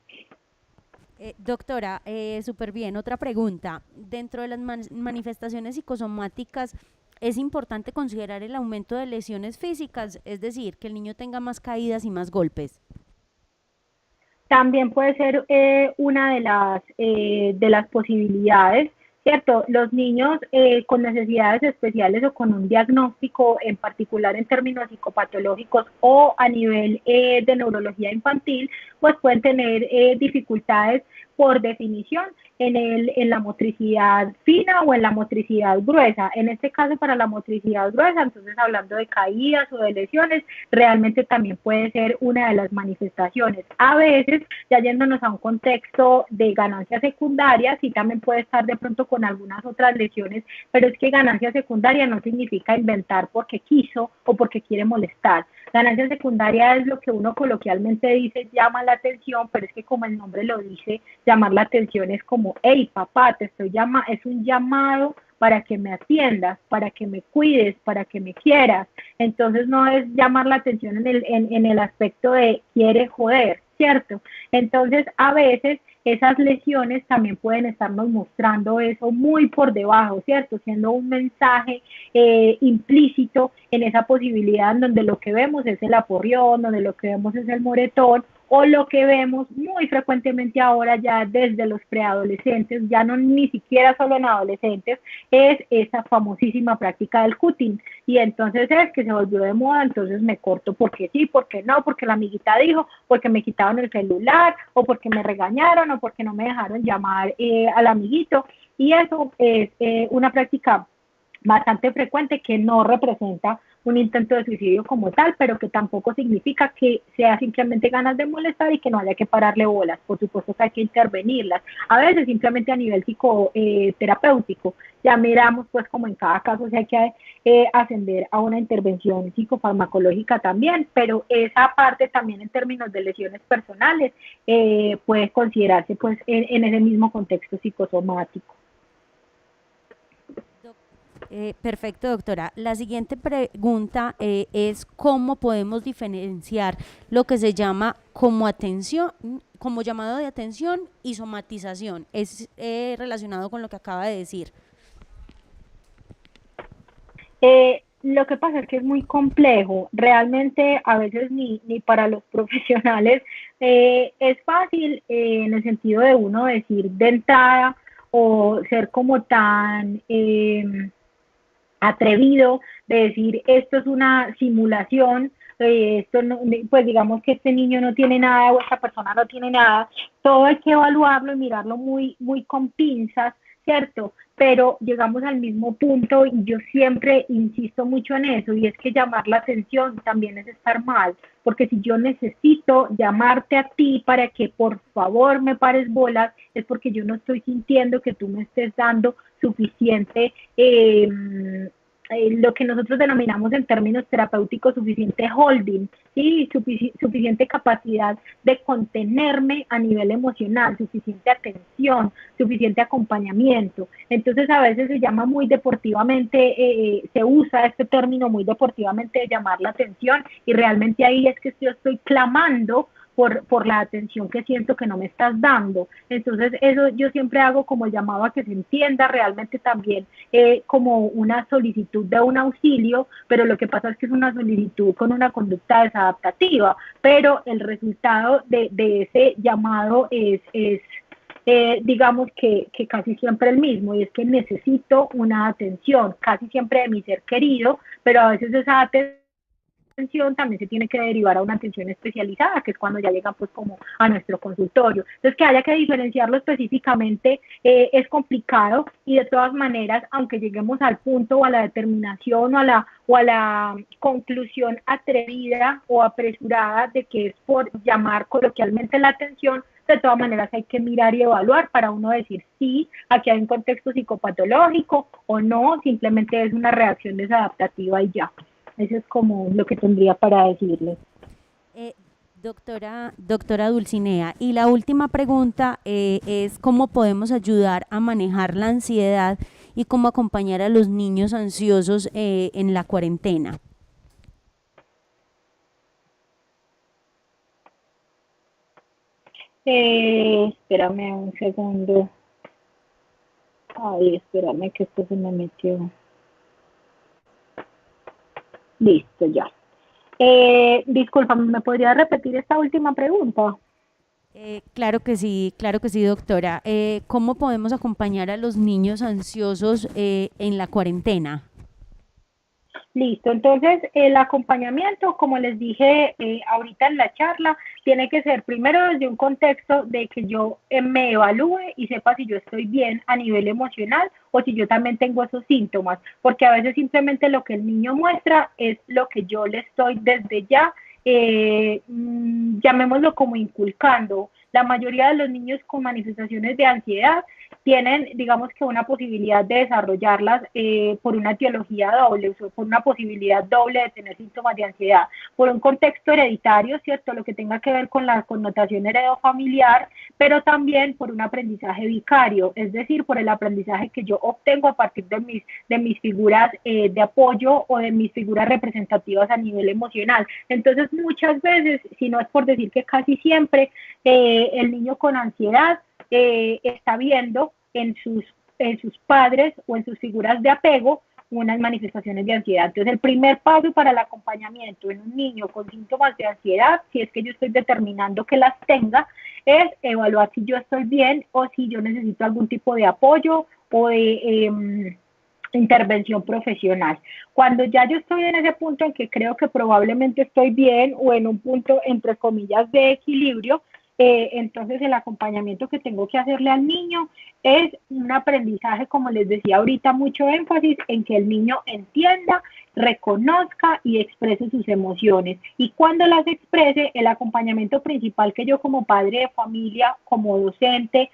Doctora, súper bien. Otra pregunta. Dentro de las manifestaciones psicosomáticas, ¿es importante considerar el aumento de lesiones físicas? Es decir, que el niño tenga más caídas y más golpes. También puede ser una de las posibilidades, ¿cierto? Los niños con necesidades especiales o con un diagnóstico en particular en términos psicopatológicos o a nivel de neurología infantil, pues pueden tener dificultades por definición en la motricidad fina o en la motricidad gruesa. En este caso, para la motricidad gruesa, entonces hablando de caídas o de lesiones, realmente también puede ser una de las manifestaciones. A veces, ya yéndonos a un contexto de ganancia secundaria, sí también puede estar de pronto con algunas otras lesiones, pero es que ganancia secundaria no significa inventar porque quiso o porque quiere molestar. Ganancia secundaria es lo que uno coloquialmente dice llama la atención, pero es que como el nombre lo dice, llamar la atención es como, hey papá, es un llamado para que me atiendas, para que me cuides, para que me quieras. Entonces no es llamar la atención en el aspecto de quiere joder, ¿cierto? Entonces a veces esas lesiones también pueden estarnos mostrando eso muy por debajo, ¿cierto? Siendo un mensaje implícito en esa posibilidad en donde lo que vemos es el aporreón, donde lo que vemos es el moretón o lo que vemos muy frecuentemente ahora ya desde los preadolescentes, ya no ni siquiera solo en adolescentes, es esa famosísima práctica del cutting. Y entonces es que se volvió de moda, entonces me corto porque sí, porque no, porque la amiguita dijo, porque me quitaron el celular, o porque me regañaron, o porque no me dejaron llamar al amiguito. Y eso es una práctica bastante frecuente que no representa un intento de suicidio como tal, pero que tampoco significa que sea simplemente ganas de molestar y que no haya que pararle bolas. Por supuesto que hay que intervenirlas. A veces simplemente a nivel psicoterapéutico. Ya miramos pues como en cada caso si hay que ascender a una intervención psicofarmacológica también, pero esa parte también en términos de lesiones personales puede considerarse pues en ese mismo contexto psicosomático. Perfecto, doctora. La siguiente pregunta es cómo podemos diferenciar lo que se llama como atención, como llamado de atención y somatización. Es relacionado con lo que acaba de decir. Lo que pasa es que es muy complejo, realmente a veces ni para los profesionales es fácil en el sentido de uno decir de entrada o ser como tan atrevido de decir esto es una simulación, esto no, pues digamos que este niño no tiene nada o esta persona no tiene nada, todo hay que evaluarlo y mirarlo muy con pinzas, ¿cierto? Pero llegamos al mismo punto y yo siempre insisto mucho en eso y es que llamar la atención también es estar mal, porque si yo necesito llamarte a ti para que por favor me pares bolas, es porque yo no estoy sintiendo que tú me estés dando suficiente lo que nosotros denominamos en términos terapéuticos suficiente holding, ¿sí? Suficiente capacidad de contenerme a nivel emocional, suficiente atención, suficiente acompañamiento. Entonces a veces se llama muy deportivamente, se usa este término muy deportivamente de llamar la atención y realmente ahí es que yo estoy clamando por la atención que siento que no me estás dando. Entonces, eso yo siempre hago como llamado a que se entienda realmente también como una solicitud de un auxilio, pero lo que pasa es que es una solicitud con una conducta desadaptativa, pero el resultado de ese llamado es digamos que casi siempre el mismo, y es que necesito una atención, casi siempre de mi ser querido, pero a veces esa atención también se tiene que derivar a una atención especializada, que es cuando ya llegan pues como a nuestro consultorio. Entonces que haya que diferenciarlo específicamente es complicado y de todas maneras, aunque lleguemos al punto o a la determinación o a la conclusión atrevida o apresurada de que es por llamar coloquialmente la atención, de todas maneras hay que mirar y evaluar para uno decir sí, aquí hay un contexto psicopatológico o no, simplemente es una reacción desadaptativa y ya. Eso es como lo que tendría para decirle. Eh, doctora Dulcinea, y la última pregunta es cómo podemos ayudar a manejar la ansiedad y cómo acompañar a los niños ansiosos en la cuarentena. Espérame un segundo. Ay, espérame que esto se me metió. Listo, ya. Discúlpame, ¿me podría repetir esta última pregunta? Claro que sí, doctora. ¿Cómo podemos acompañar a los niños ansiosos en la cuarentena? Listo, entonces el acompañamiento, como les dije ahorita en la charla, tiene que ser primero desde un contexto de que yo me evalúe y sepa si yo estoy bien a nivel emocional o si yo también tengo esos síntomas, porque a veces simplemente lo que el niño muestra es lo que yo le estoy desde ya, llamémoslo como inculcando. La mayoría de los niños con manifestaciones de ansiedad tienen, digamos que una posibilidad de desarrollarlas por una etiología doble, o por una posibilidad doble de tener síntomas de ansiedad, por un contexto hereditario, ¿cierto? Lo que tenga que ver con la connotación heredofamiliar, pero también por un aprendizaje vicario, es decir, por el aprendizaje que yo obtengo a partir de mis figuras de apoyo o de mis figuras representativas a nivel emocional. Entonces, muchas veces, si no es por decir que casi siempre, el niño con ansiedad está viendo en sus padres o en sus figuras de apego unas manifestaciones de ansiedad. Entonces, el primer paso para el acompañamiento en un niño con síntomas de ansiedad, si es que yo estoy determinando que las tenga, es evaluar si yo estoy bien o si yo necesito algún tipo de apoyo o de intervención profesional. Cuando ya yo estoy en ese punto en que creo que probablemente estoy bien o en un punto, entre comillas, de equilibrio, entonces el acompañamiento que tengo que hacerle al niño es un aprendizaje, como les decía ahorita, mucho énfasis en que el niño entienda, reconozca y exprese sus emociones. Y cuando las exprese, el acompañamiento principal que yo como padre de familia, como docente,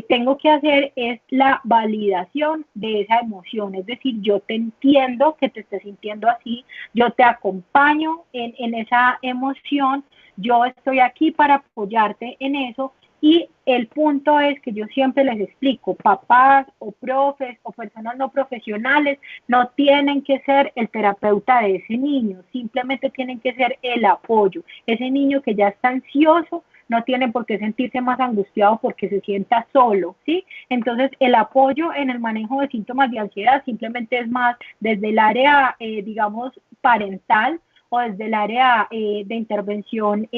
tengo que hacer es la validación de esa emoción. Es decir, yo te entiendo que te estés sintiendo así, yo te acompaño en esa emoción, yo estoy aquí para apoyarte en eso. Y el punto es que yo siempre les explico, papás o profes o personas no profesionales no tienen que ser el terapeuta de ese niño, simplemente tienen que ser el apoyo. Ese niño que ya está ansioso no tiene por qué sentirse más angustiado porque se sienta solo, ¿sí? Entonces, el apoyo en el manejo de síntomas de ansiedad simplemente es más desde el área, digamos, parental o desde el área de intervención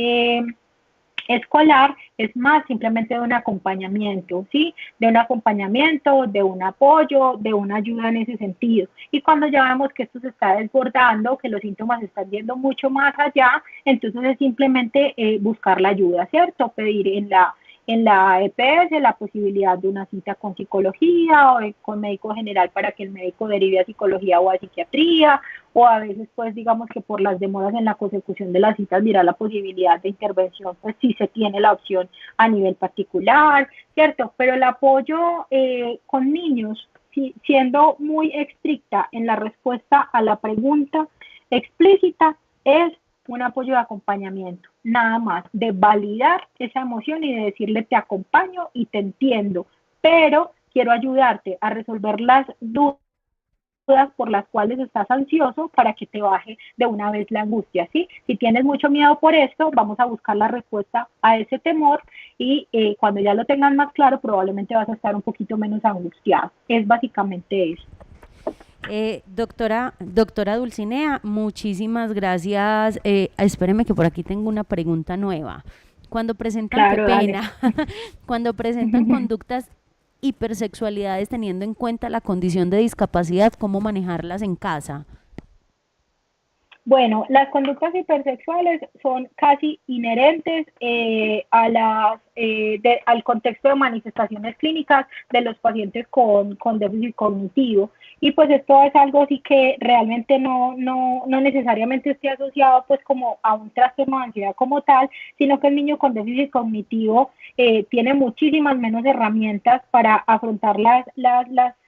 escolar, es más simplemente de un acompañamiento, ¿sí? De un acompañamiento, de un apoyo, de una ayuda en ese sentido. Y cuando ya vemos que esto se está desbordando, que los síntomas están yendo mucho más allá, entonces es simplemente buscar la ayuda, ¿cierto? Pedir en la EPS la posibilidad de una cita con psicología o con médico general para que el médico derive a psicología o a psiquiatría, o a veces pues digamos que por las demoras en la consecución de las citas mira la posibilidad de intervención, pues sí se tiene la opción a nivel particular, ¿cierto? Pero el apoyo con niños, siendo muy estricta en la respuesta a la pregunta explícita, es un apoyo de acompañamiento, nada más, de validar esa emoción y de decirle te acompaño y te entiendo, pero quiero ayudarte a resolver las dudas por las cuales estás ansioso para que te baje de una vez la angustia, ¿sí? Si tienes mucho miedo por esto, vamos a buscar la respuesta a ese temor y cuando ya lo tengas más claro, probablemente vas a estar un poquito menos angustiado. Es básicamente eso. Doctora Dulcinea, muchísimas gracias. Espéreme que por aquí tengo una pregunta nueva. Cuando presentan, qué Claro, dale. pena, cuando presentan conductas hipersexualidades teniendo en cuenta la condición de discapacidad, ¿cómo manejarlas en casa? Bueno, las conductas hipersexuales son casi inherentes al contexto de manifestaciones clínicas de los pacientes con déficit cognitivo. Y pues esto es algo así que realmente no necesariamente esté asociado pues como a un trastorno de ansiedad como tal, sino que el niño con déficit cognitivo tiene muchísimas menos herramientas para afrontar las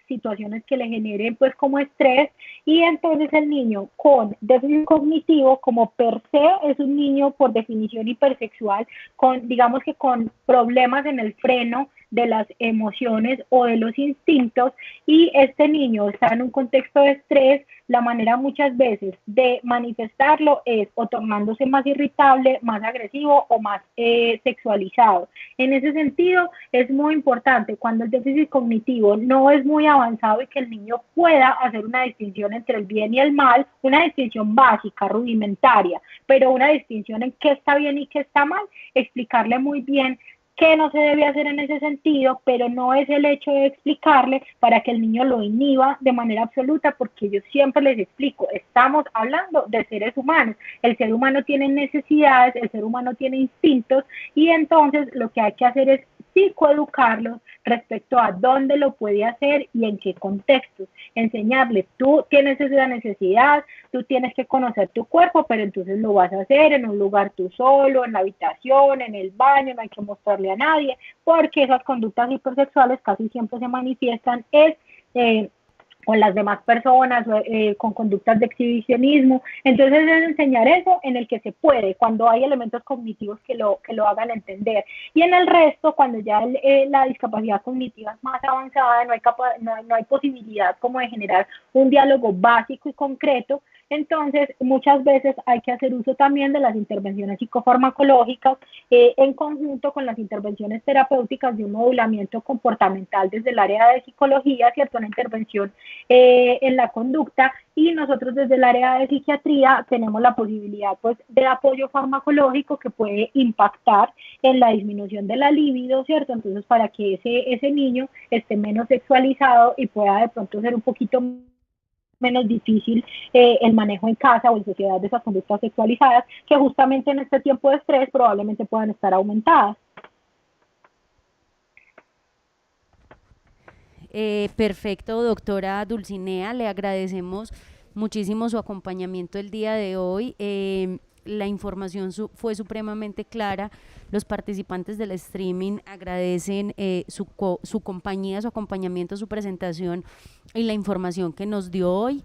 situaciones que le generen pues como estrés, y entonces el niño con déficit cognitivo como per se es un niño por definición hipersexual, con digamos que con problemas en el freno de las emociones o de los instintos, y este niño está en un contexto de estrés, la manera muchas veces de manifestarlo es o tornándose más irritable, más agresivo o más sexualizado. En ese sentido, es muy importante cuando el déficit cognitivo no es muy avanzado y que el niño pueda hacer una distinción entre el bien y el mal, una distinción básica, rudimentaria, pero una distinción en qué está bien y qué está mal, explicarle muy bien qué no se debe hacer en ese sentido, pero no es el hecho de explicarle para que el niño lo inhiba de manera absoluta, porque yo siempre les explico, estamos hablando de seres humanos, el ser humano tiene necesidades, el ser humano tiene instintos, y entonces lo que hay que hacer es psicoeducarlos respecto a dónde lo puede hacer y en qué contextos. Enseñarle, tú tienes esa necesidad, tú tienes que conocer tu cuerpo, pero entonces lo vas a hacer en un lugar tú solo, en la habitación, en el baño, no hay que mostrarle a nadie, porque esas conductas hipersexuales casi siempre se manifiestan con las demás personas, con conductas de exhibicionismo. Entonces es enseñar eso en el que se puede, cuando hay elementos cognitivos que lo hagan entender. Y en el resto, cuando ya la discapacidad cognitiva es más avanzada, no hay posibilidad como de generar un diálogo básico y concreto, Entonces, muchas veces hay que hacer uso también de las intervenciones psicofarmacológicas en conjunto con las intervenciones terapéuticas de un modulamiento comportamental desde el área de psicología, ¿cierto? Una intervención en la conducta, y nosotros desde el área de psiquiatría tenemos la posibilidad pues de apoyo farmacológico que puede impactar en la disminución de la libido, ¿cierto? Entonces, para que ese niño esté menos sexualizado y pueda de pronto ser un poquito menos difícil el manejo en casa o en sociedad de esas conductas sexualizadas, que justamente en este tiempo de estrés probablemente puedan estar aumentadas. Perfecto, doctora Dulcinea, le agradecemos muchísimo su acompañamiento el día de hoy. La información fue supremamente clara. Los participantes del streaming agradecen su compañía, su acompañamiento, su presentación y la información que nos dio hoy.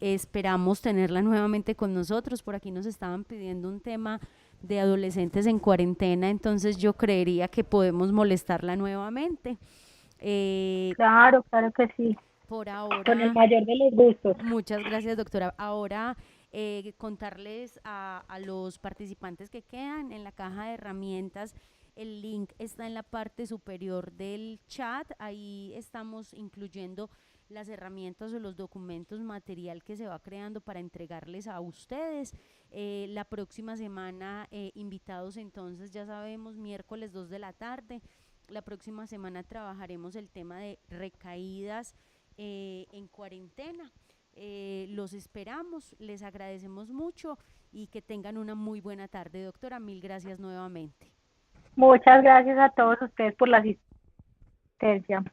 Esperamos tenerla nuevamente con nosotros. Por aquí nos estaban pidiendo un tema de adolescentes en cuarentena, entonces yo creería que podemos molestarla nuevamente. Claro, claro que sí. Por Con el ahora, mayor de los gustos. muchas gracias, doctora. Ahora, contarles a los participantes que quedan en la caja de herramientas. El link está en la parte superior del chat. Ahí estamos incluyendo las herramientas o los documentos, material que se va creando para entregarles a ustedes. La próxima semana, invitados entonces, ya sabemos, miércoles 2 de la tarde. La próxima semana trabajaremos el tema de recaídas en cuarentena. Los esperamos, les agradecemos mucho y que tengan una muy buena tarde, doctora. Mil gracias nuevamente. Muchas gracias a todos ustedes por la asistencia.